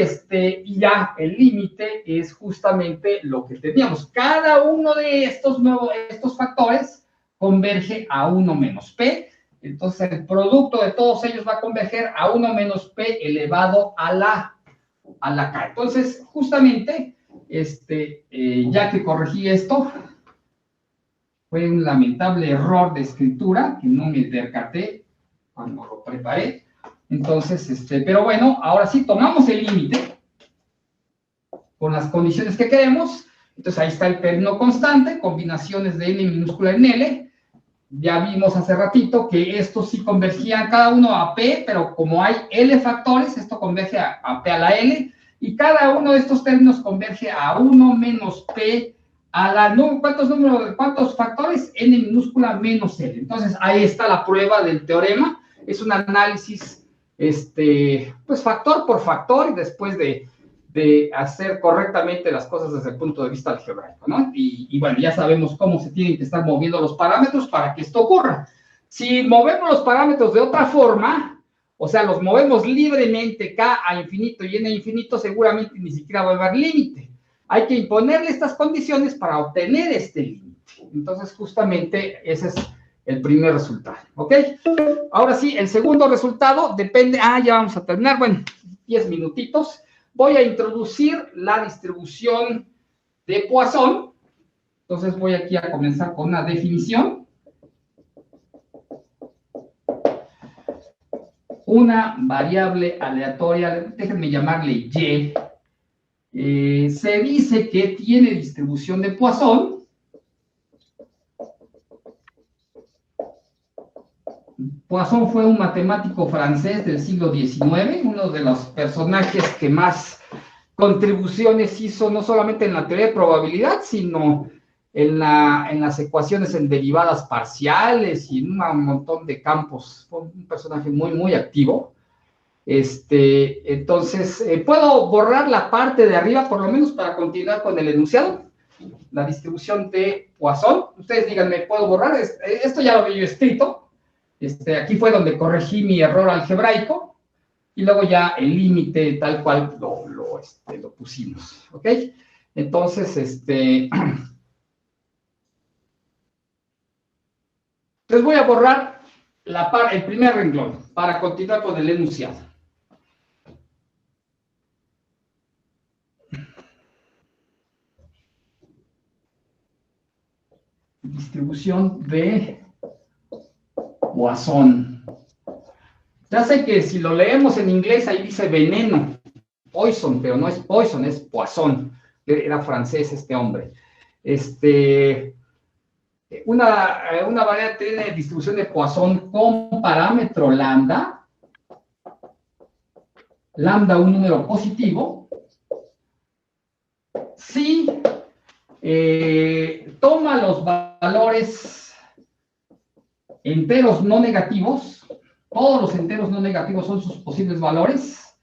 S1: ya el límite es justamente lo que teníamos. Cada uno de estos factores converge a 1 menos P. Entonces, el producto de todos ellos va a converger a 1 menos P elevado a la K. Entonces, justamente, ya que corregí esto, fue un lamentable error de escritura que no me percaté cuando lo preparé. Entonces, pero bueno, ahora sí tomamos el límite con las condiciones que queremos. Entonces, ahí está el término constante, combinaciones de N minúscula en L. Ya vimos hace ratito que estos sí convergían cada uno a P, pero como hay L factores, esto converge a P a la L, y cada uno de estos términos converge a 1 menos P a la... ¿Cuántos factores? N minúscula menos L. Entonces, ahí está la prueba del teorema. Es un análisis pues factor por factor, y después de hacer correctamente las cosas desde el punto de vista algebraico, ¿no? Y bueno, ya sabemos cómo se tienen que estar moviendo los parámetros para que esto ocurra. Si movemos los parámetros de otra forma, o sea, los movemos libremente, K a infinito y N a infinito, seguramente ni siquiera va a haber límite. Hay que imponerle estas condiciones para obtener este límite. Entonces, justamente, ese es el primer resultado, ¿ok? Ahora sí, el segundo resultado depende... ya vamos a terminar, bueno, 10 minutitos. Voy a introducir la distribución de Poisson. Entonces, voy aquí a comenzar con una definición. Una variable aleatoria, déjenme llamarle Y, se dice que tiene distribución de Poisson. Poisson fue un matemático francés del siglo XIX, uno de los personajes que más contribuciones hizo, no solamente en la teoría de probabilidad, sino en las ecuaciones en derivadas parciales y en un montón de campos. Fue un personaje muy, muy activo. Entonces, puedo borrar la parte de arriba, por lo menos para continuar con el enunciado. La distribución de Poisson. Ustedes díganme, ¿puedo borrar? Esto ya lo había yo escrito. Aquí fue donde corregí mi error algebraico, y luego ya el límite tal cual lo pusimos, ¿ok? Entonces, les voy a borrar el primer renglón para continuar con el enunciado. Distribución de Poisson. Ya sé que si lo leemos en inglés, ahí dice veneno, poison, pero no es poison, es Poisson. Era francés este hombre. Una variable tiene distribución de Poisson con parámetro lambda. Lambda, un número positivo. Si toma los valores enteros no negativos, todos los enteros no negativos son sus posibles valores,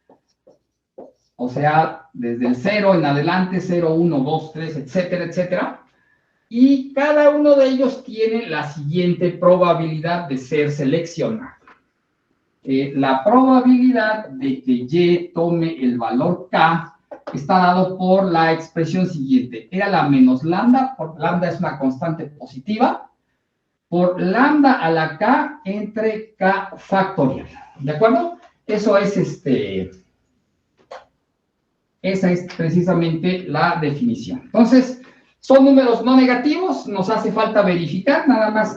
S1: o sea, desde el 0 en adelante, 0, 1, 2, 3, etcétera, etcétera, y cada uno de ellos tiene la siguiente probabilidad de ser seleccionado. La probabilidad de que Y tome el valor K está dado por la expresión siguiente. Era la menos lambda, por lambda es una constante positiva, por lambda a la K entre K factorial. ¿De acuerdo? Eso es esa es precisamente la definición. Entonces, son números no negativos, nos hace falta verificar, nada más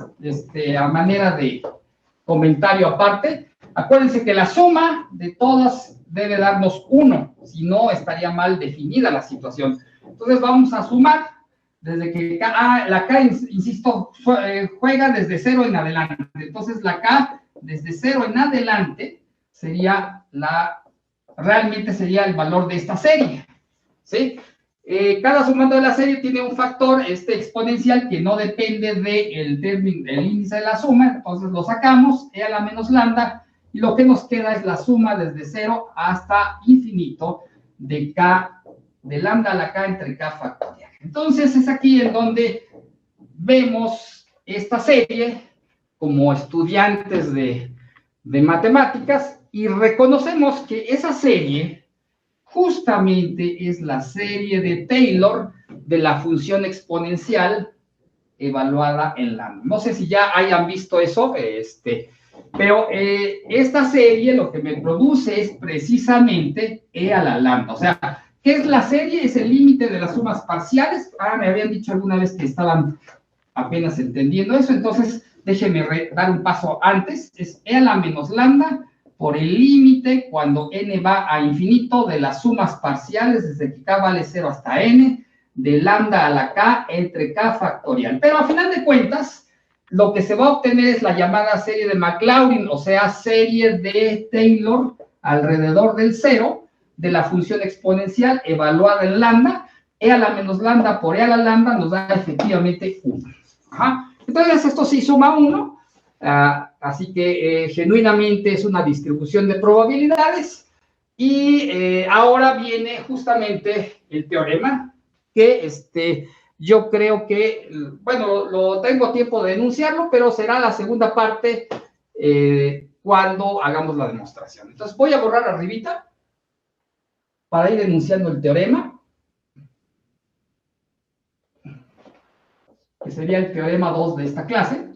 S1: a manera de comentario aparte. Acuérdense que la suma de todas debe darnos 1, si no estaría mal definida la situación. Entonces vamos a sumar desde que la K, insisto, juega desde 0 en adelante. Entonces la K desde 0 en adelante sería realmente sería el valor de esta serie, ¿sí? Cada sumando de la serie tiene un factor exponencial que no depende del índice de la suma, entonces lo sacamos, E a la menos lambda, y lo que nos queda es la suma desde 0 hasta infinito de K, de lambda a la K entre K factorial. Entonces es aquí en donde vemos esta serie como estudiantes de matemáticas y reconocemos que esa serie justamente es la serie de Taylor de la función exponencial evaluada en lambda. No sé si ya hayan visto eso, pero esta serie lo que me produce es precisamente E a la lambda. O sea, ¿qué es la serie? Es el límite de las sumas parciales. Me habían dicho alguna vez que estaban apenas entendiendo eso, entonces déjenme dar un paso antes. Es E a la menos lambda por el límite cuando n va a infinito de las sumas parciales desde que k vale 0 hasta n, de lambda a la k entre k factorial. Pero a final de cuentas, lo que se va a obtener es la llamada serie de Maclaurin, o sea, serie de Taylor alrededor del 0 de la función exponencial evaluada en lambda. E a la menos lambda por E a la lambda nos da efectivamente 1. Entonces, esto sí suma 1. Así que genuinamente es una distribución de probabilidades. Y ahora viene justamente el teorema que yo creo que, bueno, lo tengo tiempo de enunciarlo, pero será la segunda parte cuando hagamos la demostración. Entonces voy a borrar arribita para ir enunciando el teorema, que sería el teorema 2 de esta clase.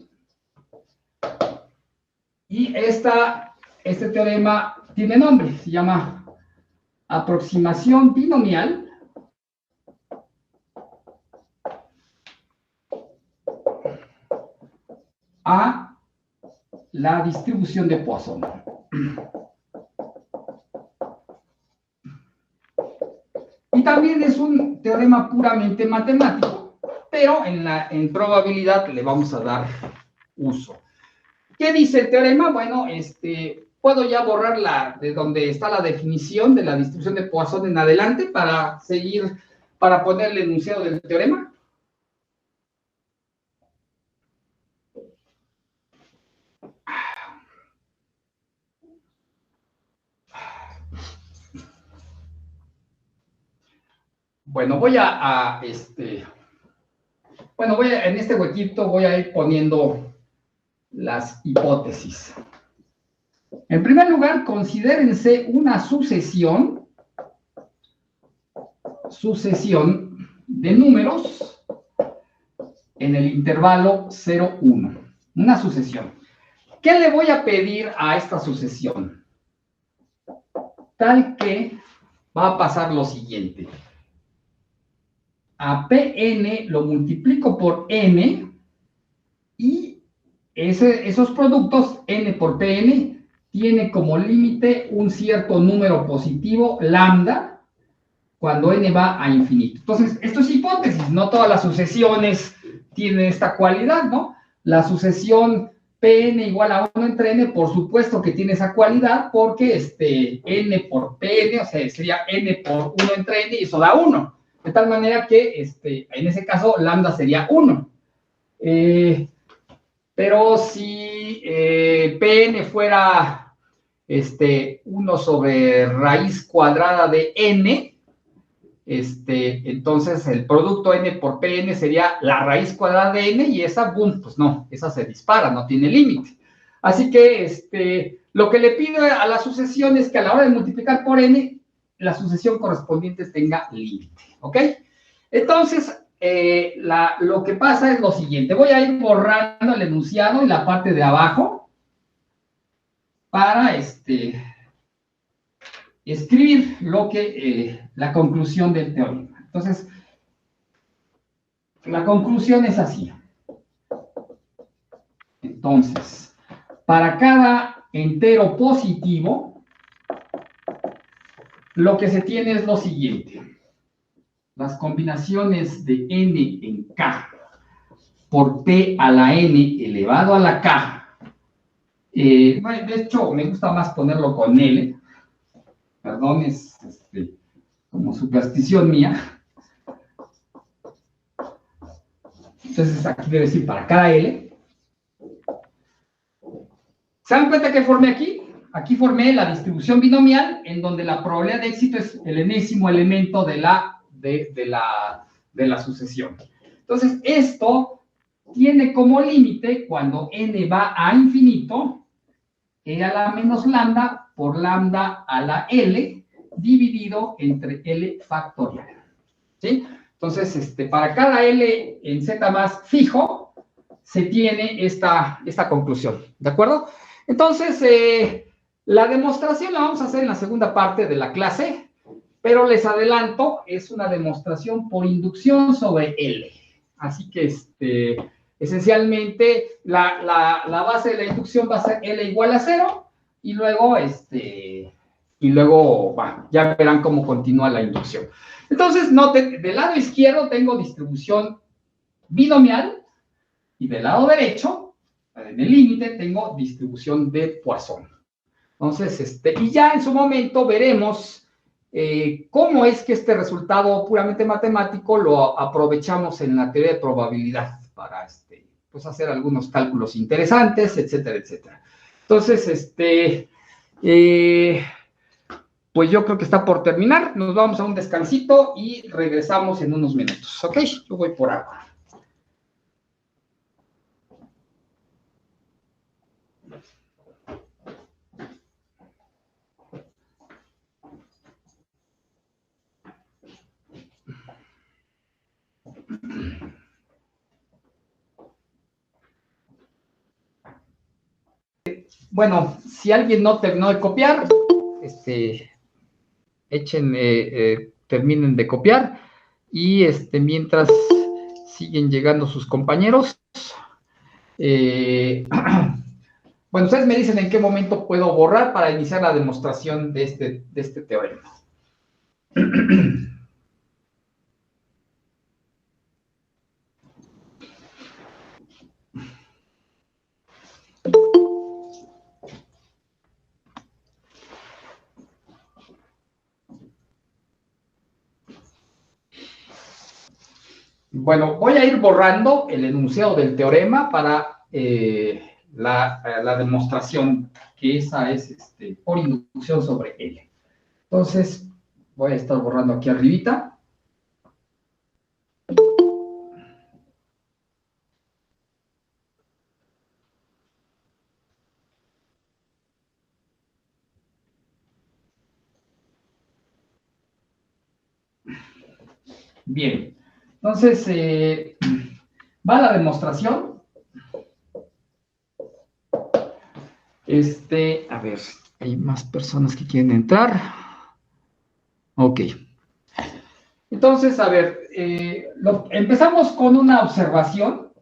S1: Y este teorema tiene nombre, se llama aproximación binomial a la distribución de Poisson. Y también es un teorema puramente matemático, pero en probabilidad le vamos a dar uso. ¿Qué dice el teorema? Bueno, puedo ya borrar de donde está la definición de la distribución de Poisson en adelante para seguir, para poner el enunciado del teorema. Bueno, en este huequito voy a ir poniendo las hipótesis. En primer lugar, considérense una sucesión de números en el intervalo 0, 1. Una sucesión. ¿Qué le voy a pedir a esta sucesión? Tal que va a pasar lo siguiente. A Pn lo multiplico por n y esos productos, n por Pn, tiene como límite un cierto número positivo, lambda, cuando n va a infinito. Entonces, esto es hipótesis, no todas las sucesiones tienen esta cualidad, ¿no? La sucesión Pn igual a 1 entre n, por supuesto que tiene esa cualidad, porque n por Pn, o sea, sería n por 1 entre n, y eso da 1. De tal manera que, en ese caso, lambda sería 1. Pero si Pn fuera 1 sobre raíz cuadrada de n, entonces el producto n por Pn sería la raíz cuadrada de n y esa, boom, pues no, esa se dispara, no tiene límite. Así que lo que le pido a la sucesión es que a la hora de multiplicar por n, la sucesión correspondiente tenga límite, ¿ok? Entonces, lo que pasa es lo siguiente. Voy a ir borrando el enunciado y la parte de abajo para escribir la conclusión del teorema. Entonces, la conclusión es así. Entonces, para cada entero positivo, lo que se tiene es lo siguiente. Las combinaciones de n en k por p a la n elevado a la k. De hecho, me gusta más ponerlo con L. Perdón, es como superstición mía. Entonces, aquí debe decir para cada L. ¿Se dan cuenta que formé aquí? Aquí formé la distribución binomial, en donde la probabilidad de éxito es el enésimo elemento de la sucesión. Entonces, esto tiene como límite, cuando n va a infinito, e a la menos lambda por lambda a la L, dividido entre L factorial. ¿Sí? Entonces, para cada L en Z más fijo, se tiene esta conclusión. ¿De acuerdo? Entonces, la demostración la vamos a hacer en la segunda parte de la clase, pero les adelanto, es una demostración por inducción sobre L. Así que, esencialmente, la base de la inducción va a ser L igual a 0, y luego, ya verán cómo continúa la inducción. Entonces, noten, del lado izquierdo tengo distribución binomial, y del lado derecho, en el límite, tengo distribución de Poisson. Entonces, y ya en su momento veremos cómo es que este resultado puramente matemático lo aprovechamos en la teoría de probabilidad para pues hacer algunos cálculos interesantes, etcétera, etcétera. Entonces, pues yo creo que está por terminar. Nos vamos a un descansito y regresamos en unos minutos, ¿ok? Yo voy por agua. Bueno, si alguien no terminó de copiar, terminen de copiar y mientras siguen llegando sus compañeros. Bueno, ustedes me dicen en qué momento puedo borrar para iniciar la demostración de este teorema. Bueno, voy a ir borrando el enunciado del teorema para la demostración, que esa es por inducción sobre L. Entonces, voy a estar borrando aquí arribita. Bien, entonces, va la demostración. A ver, hay más personas que quieren entrar. Ok. Entonces, a ver, empezamos con una observación.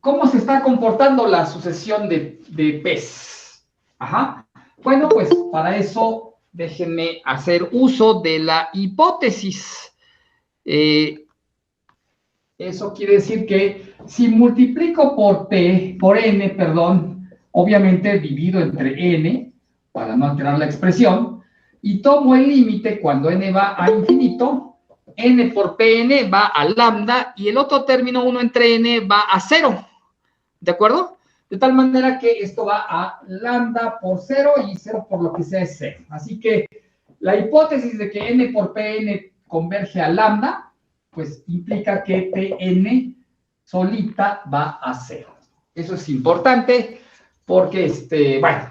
S1: ¿Cómo se está comportando la sucesión de P's? Ajá. Bueno, pues para eso déjenme hacer uso de la hipótesis. Eso quiere decir que si multiplico por n, perdón, obviamente divido entre n, para no alterar la expresión, y tomo el límite cuando n va a infinito, n por Pn va a lambda y el otro término 1 entre n va a 0. ¿De acuerdo? De tal manera que esto va a lambda por 0 y 0 por lo que sea es 0. Así que la hipótesis de que n por Pn converge a lambda, pues implica que Pn solita va a 0. Eso es importante porque, bueno,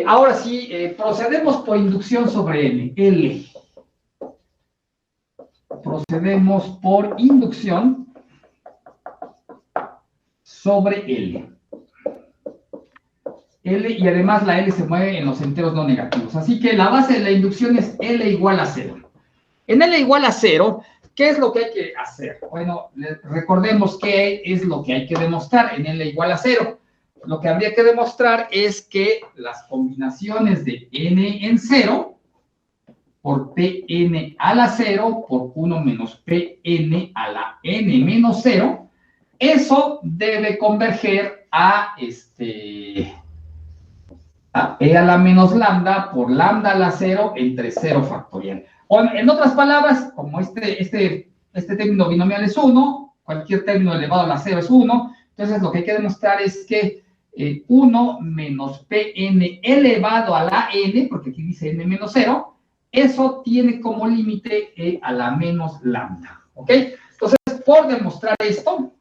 S1: ahora sí, procedemos por inducción sobre L. Procedemos por inducción sobre L. L, y además la L se mueve en los enteros no negativos. Así que la base de la inducción es L igual a 0. En L igual a 0, ¿qué es lo que hay que hacer? Bueno, recordemos qué es lo que hay que demostrar en L igual a 0. Lo que habría que demostrar es que las combinaciones de n en 0 por Pn a la 0 por 1 menos Pn a la n menos 0, eso debe converger a a e a la menos lambda por lambda a la 0 entre 0 factorial. O en otras palabras, como este término binomial es 1, cualquier término elevado a la 0 es 1, entonces lo que hay que demostrar es que 1 menos Pn elevado a la n, porque aquí dice n menos 0, eso tiene como límite e a la menos lambda, ¿ok? Entonces, por demostrar esto,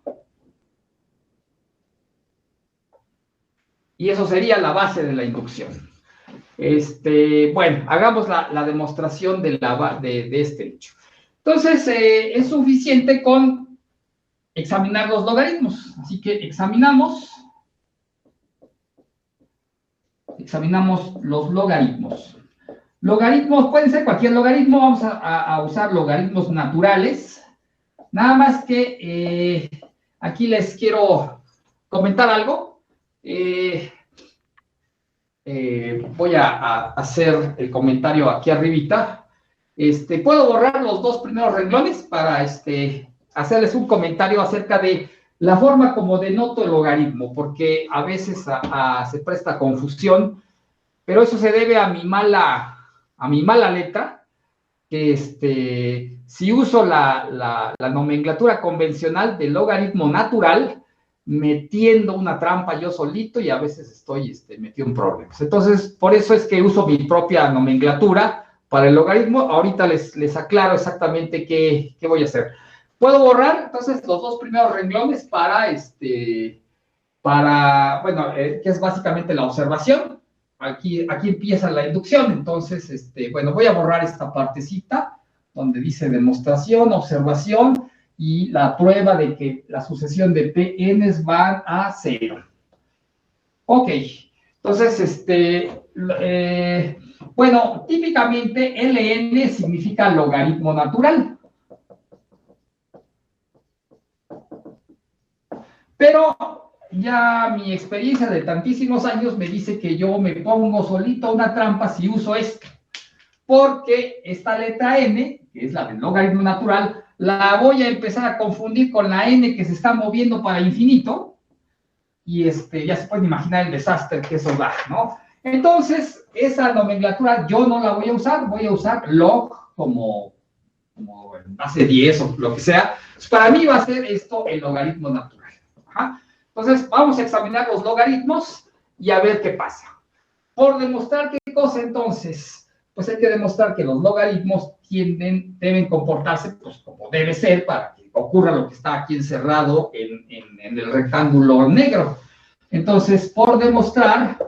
S1: y eso sería la base de la inducción. Bueno, hagamos la demostración de este hecho. Entonces, es suficiente con examinar los logaritmos. Así que examinamos los logaritmos. Logaritmos, pueden ser cualquier logaritmo, vamos a usar logaritmos naturales. Nada más que aquí les quiero comentar algo. Voy a hacer el comentario aquí arribita. Puedo borrar los dos primeros renglones para hacerles un comentario acerca de la forma como denoto el logaritmo, porque a veces se presta confusión, pero eso se debe a mi mala letra, que si uso la nomenclatura convencional del logaritmo natural, metiendo una trampa yo solito y a veces estoy metido en problemas. Entonces, por eso es que uso mi propia nomenclatura para el logaritmo. Ahorita les aclaro exactamente qué voy a hacer. Puedo borrar, entonces, los dos primeros renglones bueno, que es básicamente la observación. Aquí empieza la inducción, entonces, bueno, voy a borrar esta partecita donde dice demostración, observación, y la prueba de que la sucesión de Pn's van a 0. Ok, entonces, bueno, típicamente Ln significa logaritmo natural. Pero ya mi experiencia de tantísimos años me dice que yo me pongo solito una trampa si uso esto. Porque esta letra n, que es la del logaritmo natural, la voy a empezar a confundir con la n que se está moviendo para infinito, y ya se pueden imaginar el desastre que eso da, ¿no? Entonces, esa nomenclatura yo no la voy a usar log como base 10 o lo que sea. Pues para mí va a ser esto el logaritmo natural. Ajá. Entonces, vamos a examinar los logaritmos y a ver qué pasa. Por demostrar qué cosa, entonces, pues hay que demostrar que los logaritmos deben comportarse pues como debe ser para que ocurra lo que está aquí encerrado en el rectángulo negro. Entonces, por demostrar,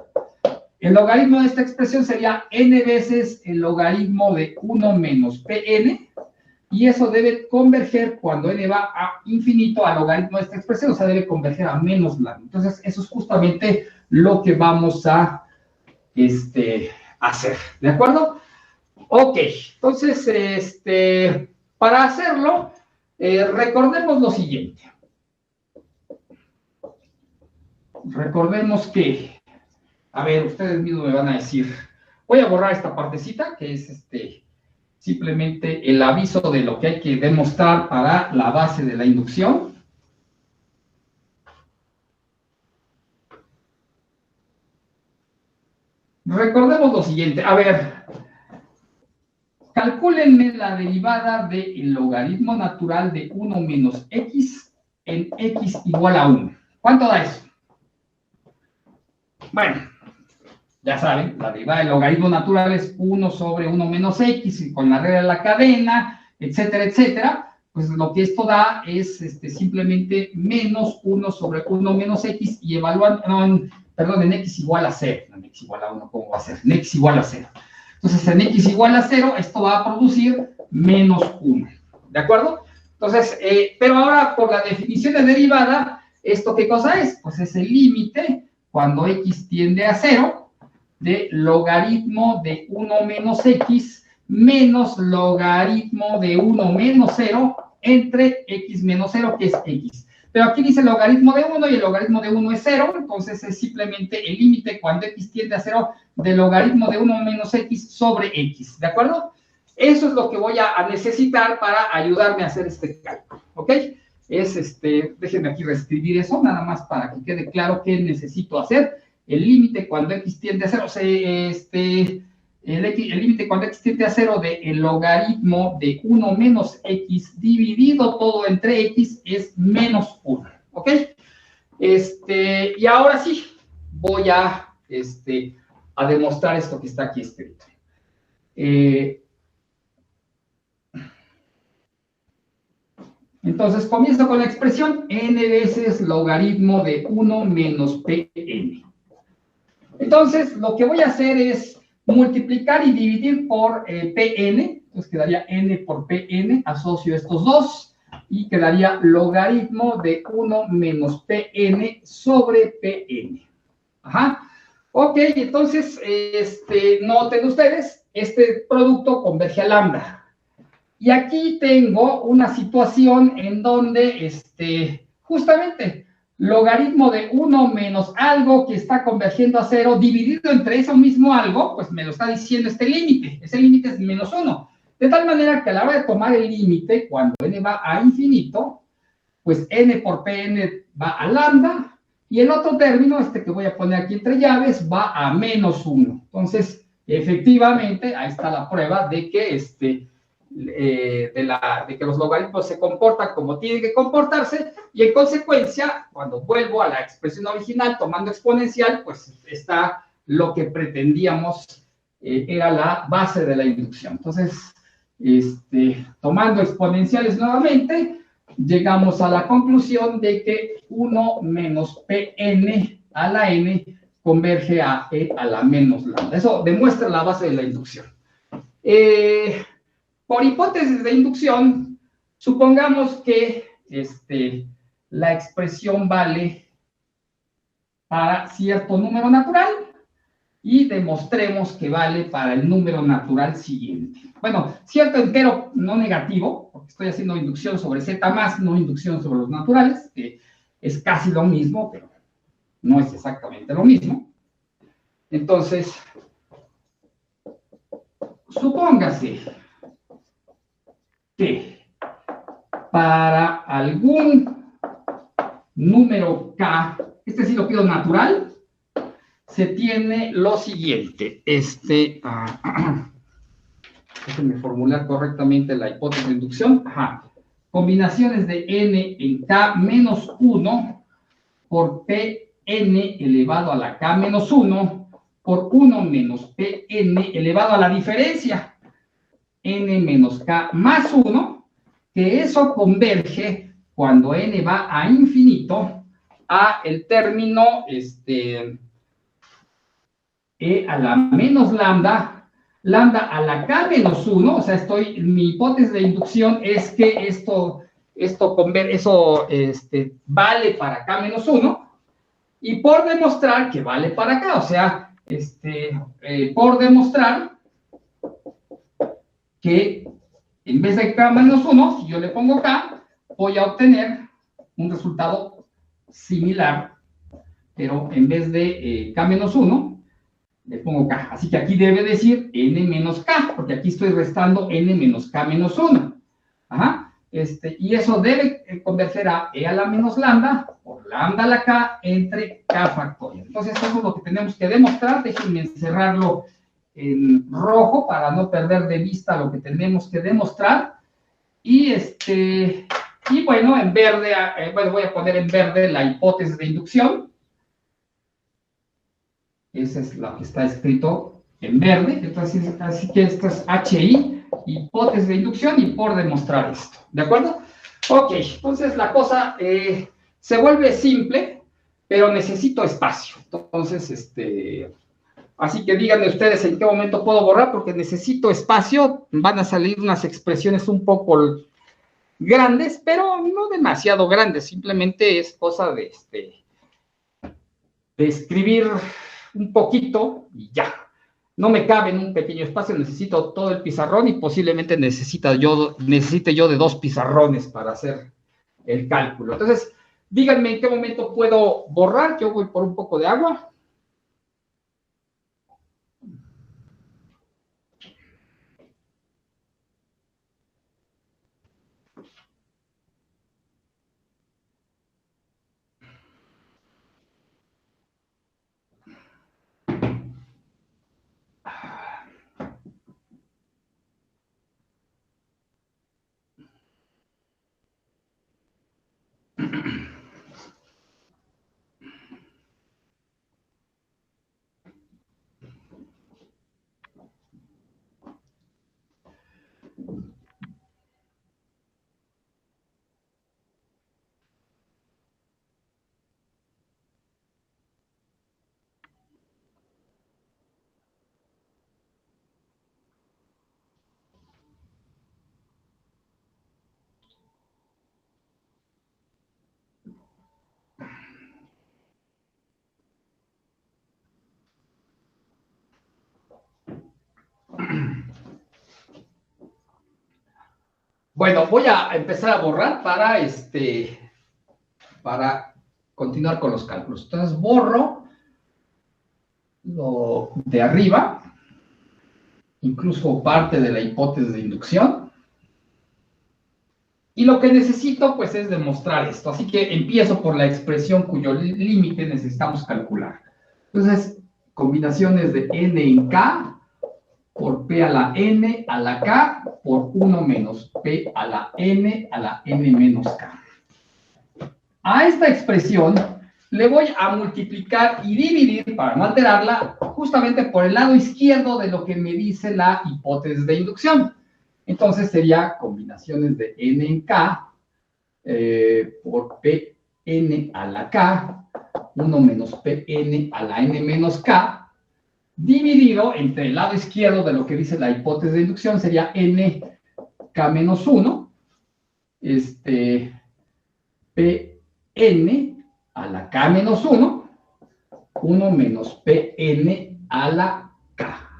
S1: el logaritmo de esta expresión sería n veces el logaritmo de 1 menos Pn, y eso debe converger cuando n va a infinito al logaritmo de esta expresión, o sea, debe converger a menos lambda. Entonces, eso es justamente lo que vamos a hacer, ¿de acuerdo? Ok, entonces, para hacerlo, recordemos lo siguiente. Recordemos que, a ver, ustedes mismos me van a decir, voy a borrar esta partecita, que es simplemente el aviso de lo que hay que demostrar para la base de la inducción. Recordemos lo siguiente, a ver, calcúlenme la derivada del logaritmo natural de 1 menos x en x igual a 1. ¿Cuánto da eso? Bueno, ya saben, la derivada del logaritmo natural es 1 sobre 1 menos x, y con la regla de la cadena, etcétera, etcétera. Pues lo que esto da es simplemente menos 1 sobre 1 menos x y evaluando, perdón, en x igual a 0. En x igual a 1, ¿cómo va a ser? En x igual a 0. Entonces, en x igual a 0, esto va a producir menos 1. ¿De acuerdo? Entonces, pero ahora, por la definición de derivada, ¿esto qué cosa es? Pues es el límite, cuando x tiende a 0, de logaritmo de 1 menos x menos logaritmo de 1 menos 0 entre x menos 0, que es x. Pero aquí dice logaritmo de 1 y el logaritmo de 1 es 0, entonces es simplemente el límite cuando x tiende a 0 de logaritmo de 1 menos x sobre x, ¿de acuerdo? Eso es lo que voy a necesitar para ayudarme a hacer este cálculo, ¿ok? Déjenme aquí reescribir eso, nada más para que quede claro qué necesito hacer. El límite cuando x tiende a 0, el límite cuando x tiende a 0 del logaritmo de 1 menos x dividido todo entre x es menos 1, ¿ok? Y ahora sí, voy a demostrar esto que está aquí escrito. Entonces, comienzo con la expresión n veces logaritmo de 1 menos pn. Entonces, lo que voy a hacer es multiplicar y dividir por pn, entonces quedaría n por pn, asocio estos dos, y quedaría logaritmo de 1 menos pn sobre pn. Ajá. Ok, entonces, noten ustedes, este producto converge a lambda. Y aquí tengo una situación en donde, justamente, logaritmo de 1 menos algo que está convergiendo a 0, dividido entre eso mismo algo, pues me lo está diciendo este límite. Ese límite es menos 1. De tal manera que a la hora de tomar el límite, cuando n va a infinito, pues n por pn va a lambda, y el otro término, que voy a poner aquí entre llaves, va a menos 1. Entonces, efectivamente, ahí está la prueba de que, de que los logaritmos se comportan como tienen que comportarse, y en consecuencia, cuando vuelvo a la expresión original tomando exponencial, pues está lo que pretendíamos, era la base de la inducción. Entonces, tomando exponenciales nuevamente, llegamos a la conclusión de que 1 menos pn a la n converge a e a la menos lambda. Eso demuestra la base de la inducción. Por hipótesis de inducción, supongamos que la expresión vale para cierto número natural y demostremos que vale para el número natural siguiente. Bueno, cierto entero no negativo, porque estoy haciendo inducción sobre z más, no inducción sobre los naturales, que es casi lo mismo, pero no es exactamente lo mismo. Entonces, supóngase que para algún número k, sí lo pido natural, se tiene lo siguiente. Déjenme formular correctamente la hipótesis de inducción. Ajá. Combinaciones de n en k menos 1 por pn elevado a la k menos 1 por 1 menos pn elevado a la diferencia n menos k más 1, que eso converge cuando n va a infinito a el término e a la menos lambda, lambda a la k menos 1, o sea, mi hipótesis de inducción es que eso vale para k menos 1, y por demostrar que vale para k, o sea, por demostrar que en vez de k menos 1, si yo le pongo k, voy a obtener un resultado similar, pero en vez de k menos 1, le pongo k. Así que aquí debe decir n menos k, porque aquí estoy restando n menos k menos 1. Ajá. Y eso debe converger a e a la menos lambda por lambda a la k entre k factorial. Entonces, eso es lo que tenemos que demostrar. Déjenme encerrarlo en rojo para no perder de vista lo que tenemos que demostrar. Y bueno, en verde, bueno, voy a poner en verde la hipótesis de inducción. Esa es la que está escrito en verde. Entonces, así que esto es HI, hipótesis de inducción, y por demostrar esto. ¿De acuerdo? Ok, entonces la cosa se vuelve simple, pero necesito espacio. Entonces, así que díganme ustedes en qué momento puedo borrar, porque necesito espacio. Van a salir unas expresiones un poco grandes, pero no demasiado grandes. Simplemente es cosa de escribir un poquito y ya. No me cabe en un pequeño espacio, necesito todo el pizarrón y posiblemente necesite yo de 2 pizarrones para hacer el cálculo. Entonces, díganme en qué momento puedo borrar. Yo voy por un poco de agua. Bueno, voy a empezar a borrar para continuar con los cálculos. Entonces, borro lo de arriba, incluso parte de la hipótesis de inducción. Y lo que necesito, pues, es demostrar esto. Así que empiezo por la expresión cuyo límite necesitamos calcular. Entonces, combinaciones de n en k por p a la n a la k por 1 menos p a la n menos k. A esta expresión le voy a multiplicar y dividir, para no alterarla, justamente por el lado izquierdo de lo que me dice la hipótesis de inducción. Entonces sería combinaciones de n en k por pn a la k, 1 menos pn a la n menos k, dividido entre el lado izquierdo de lo que dice la hipótesis de inducción, sería nk menos 1, pn a la k menos 1, 1 menos pn a la k.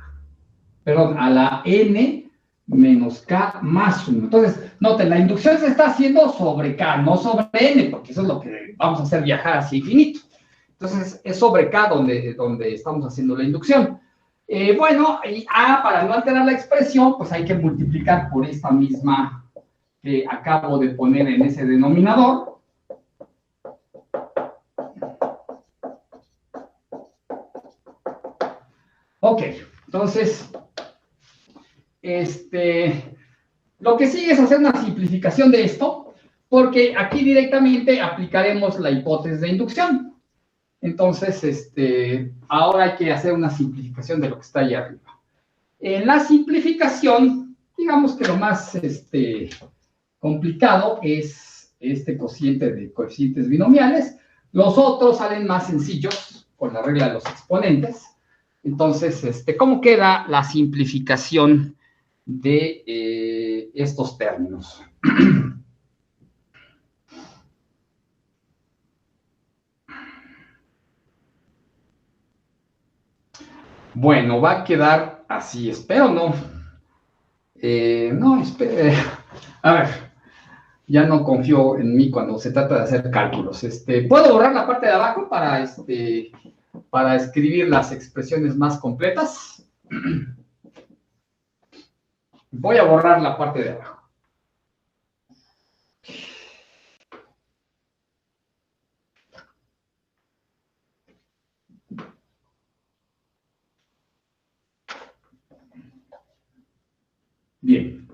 S1: Perdón, a la n menos k más 1. Entonces, noten, la inducción se está haciendo sobre k, no sobre n, porque eso es lo que vamos a hacer viajar hacia infinito. Entonces, es sobre k donde estamos haciendo la inducción. Bueno, para no alterar la expresión, pues hay que multiplicar por esta misma que acabo de poner en ese denominador. Ok, entonces, lo que sigue es hacer una simplificación de esto, porque aquí directamente aplicaremos la hipótesis de inducción. Entonces, ahora hay que hacer una simplificación de lo que está ahí arriba. En la simplificación, digamos que lo más complicado es este cociente de coeficientes binomiales. Los otros salen más sencillos con la regla de los exponentes. Entonces, ¿cómo queda la simplificación de estos términos? Bueno, va a quedar así, espero no. No, espero. A ver, ya no confío en mí cuando se trata de hacer cálculos. ¿Puedo borrar la parte de abajo para escribir las expresiones más completas? Voy a borrar la parte de abajo. Bien.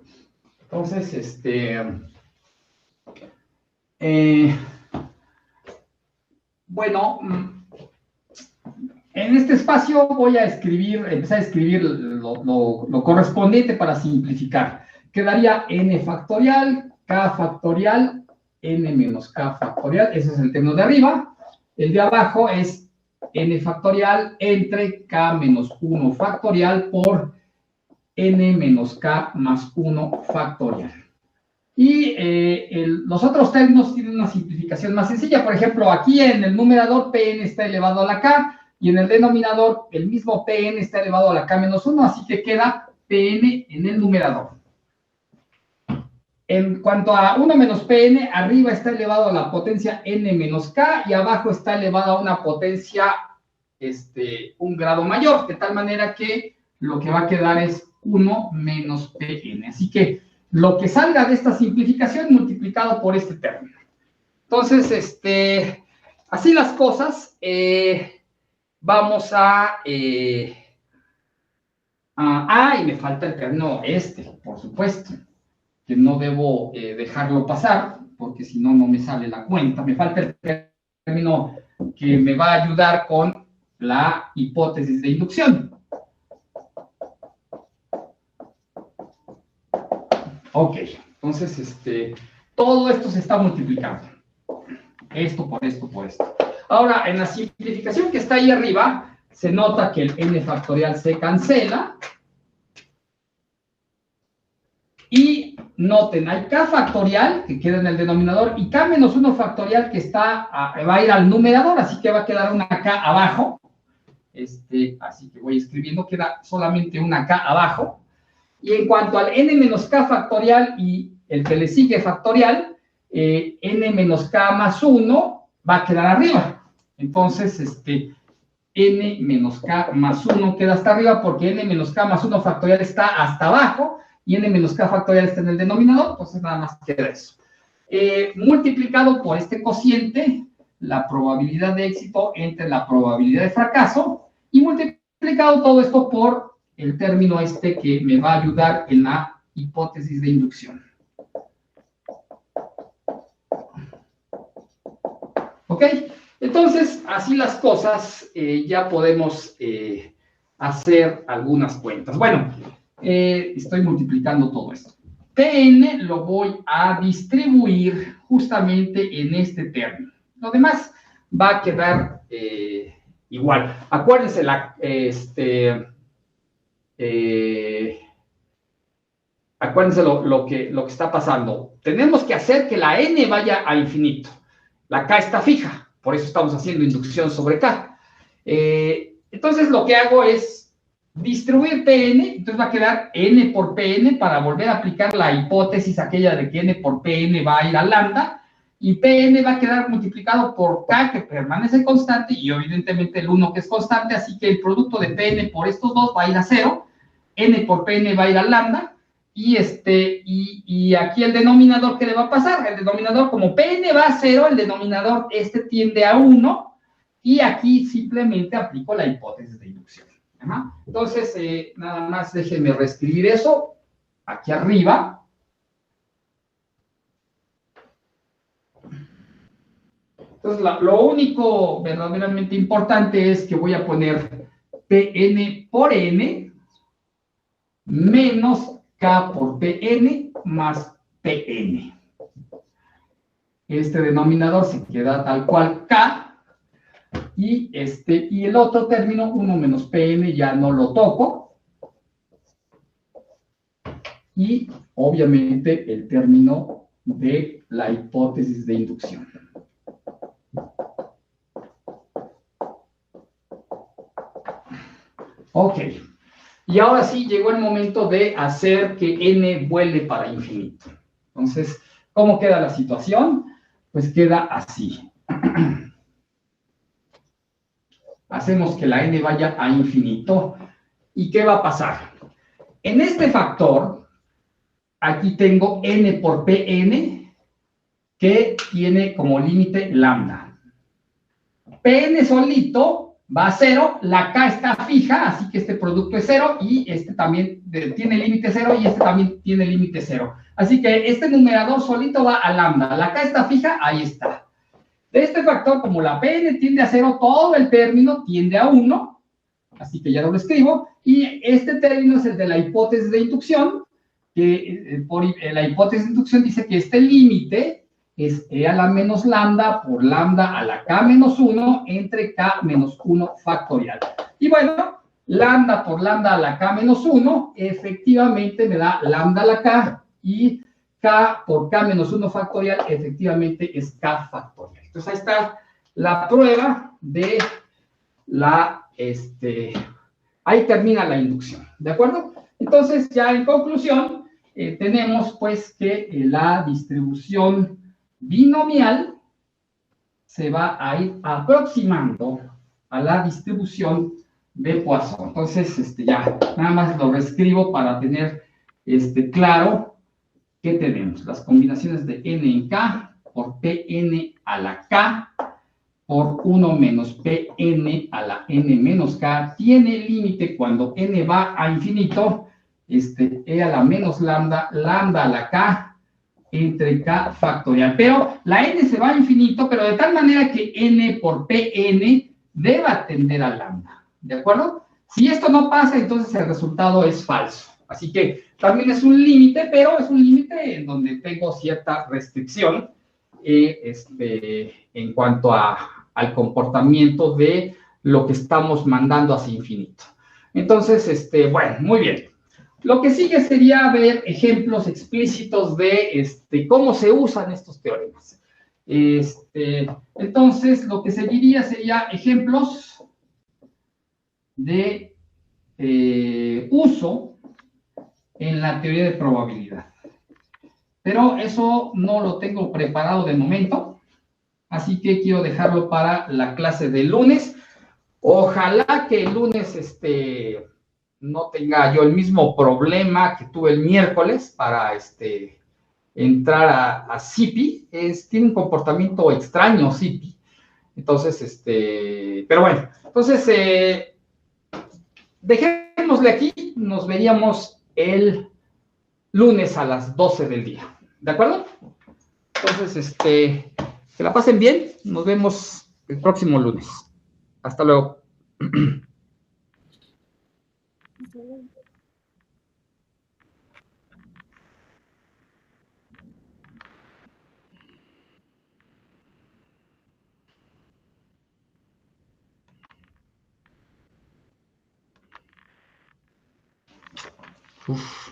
S1: Entonces, bueno, en este espacio voy a empezar a escribir lo correspondiente para simplificar. Quedaría n factorial, k factorial, n menos k factorial, ese es el término de arriba. El de abajo es n factorial entre k menos 1 factorial por n menos k más 1 factorial. Y los otros términos tienen una simplificación más sencilla. Por ejemplo, aquí en el numerador Pn está elevado a la k, y en el denominador el mismo Pn está elevado a la k menos 1, así que queda Pn en el numerador. En cuanto a 1 menos Pn, arriba está elevado a la potencia n menos k, y abajo está elevado a una potencia, un grado mayor, de tal manera que lo que va a quedar es 1 menos Pn. Así que lo que salga de esta simplificación multiplicado por este término. Entonces, así las cosas, vamos y me falta el término por supuesto, que no debo dejarlo pasar, porque si no, no me sale la cuenta. Me falta el término que me va a ayudar con la hipótesis de inducción. Ok, entonces, todo esto se está multiplicando. Esto por esto por esto. Ahora, en la simplificación que está ahí arriba, se nota que el n factorial se cancela. Y noten, hay k factorial que queda en el denominador y k menos 1 factorial que va a ir al numerador, así que va a quedar una k abajo. Así que voy escribiendo, queda solamente una k abajo. Y en cuanto al n menos k factorial y el que le sigue factorial, n menos k más 1 va a quedar arriba. Entonces, n menos k más 1 queda hasta arriba porque n menos k más 1 factorial está hasta abajo y n menos k factorial está en el denominador, entonces nada más queda eso. Multiplicado por este cociente, la probabilidad de éxito entre la probabilidad de fracaso, y multiplicado todo esto por el término que me va a ayudar en la hipótesis de inducción. ¿Ok? Entonces, así las cosas, ya podemos hacer algunas cuentas. Bueno, estoy multiplicando todo esto. Pn lo voy a distribuir justamente en este término. Lo demás va a quedar igual. Acuérdense, acuérdense lo que está pasando. Tenemos que hacer que la n vaya a infinito. La k está fija, por eso estamos haciendo inducción sobre k. Entonces, lo que hago es distribuir Pn, entonces va a quedar n por Pn para volver a aplicar la hipótesis aquella de que n por Pn va a ir a lambda, y Pn va a quedar multiplicado por k, que permanece constante, y evidentemente el 1 que es constante, así que el producto de Pn por estos dos va a ir a 0, n por Pn va a ir a lambda, y aquí el denominador, ¿qué le va a pasar? El denominador, como Pn va a 0, el denominador tiende a 1, y aquí simplemente aplico la hipótesis de inducción. Ajá. Entonces, nada más déjenme reescribir eso aquí arriba. Entonces, lo único verdaderamente importante es que voy a poner Pn por n menos k por Pn más Pn. Este denominador se queda tal cual k. Y el otro término, 1 menos Pn, ya no lo toco. Y obviamente el término de la hipótesis de inducción. Ok. Y ahora sí llegó el momento de hacer que n vuele para infinito. Entonces, ¿cómo queda la situación? Pues queda así. Hacemos que la n vaya a infinito. ¿Y qué va a pasar? En este factor, aquí tengo n por Pn, que tiene como límite lambda. Pn solito va a 0, la K está fija, así que este producto es 0, y este también tiene límite 0, y este también tiene límite 0. Así que este numerador solito va a lambda. La K está fija, ahí está. De este factor, como la Pn tiende a 0, todo el término tiende a 1, así que ya lo escribo, y este término es el de la hipótesis de inducción, que por la hipótesis de inducción dice que este límite es E a la menos lambda por lambda a la K menos 1 entre K menos 1 factorial. Y bueno, lambda por lambda a la K menos 1 efectivamente me da lambda a la K, y K por K menos 1 factorial efectivamente es K factorial. Entonces ahí está la prueba de la, ahí termina la inducción, ¿de acuerdo? Entonces ya en conclusión, tenemos pues que la distribución binomial se va a ir aproximando a la distribución de Poisson. Entonces, ya nada más lo reescribo para tener claro que tenemos las combinaciones de n en k por pn a la k por 1 menos pn a la n menos k tiene límite cuando n va a infinito, e a la menos lambda, lambda a la k entre k factorial. Pero la n se va a infinito, pero de tal manera que n por pn deba tender a lambda, ¿de acuerdo? Si esto no pasa, entonces el resultado es falso. Así que también es un límite, pero es un límite en donde tengo cierta restricción en cuanto al comportamiento de lo que estamos mandando hacia infinito. Entonces, bueno, muy bien. Lo que sigue sería ver ejemplos explícitos de cómo se usan estos teoremas. Entonces, lo que seguiría sería ejemplos de uso en la teoría de probabilidad. Pero eso no lo tengo preparado de momento, así que quiero dejarlo para la clase del lunes. Ojalá que el lunes no tenga yo el mismo problema que tuve el miércoles para entrar a CIPI. Tiene un comportamiento extraño CIPI. Entonces, pero bueno, entonces dejémosle aquí, nos veríamos el lunes a las 12 del día, ¿de acuerdo? Entonces, que la pasen bien, nos vemos el próximo lunes. Hasta luego. Uf.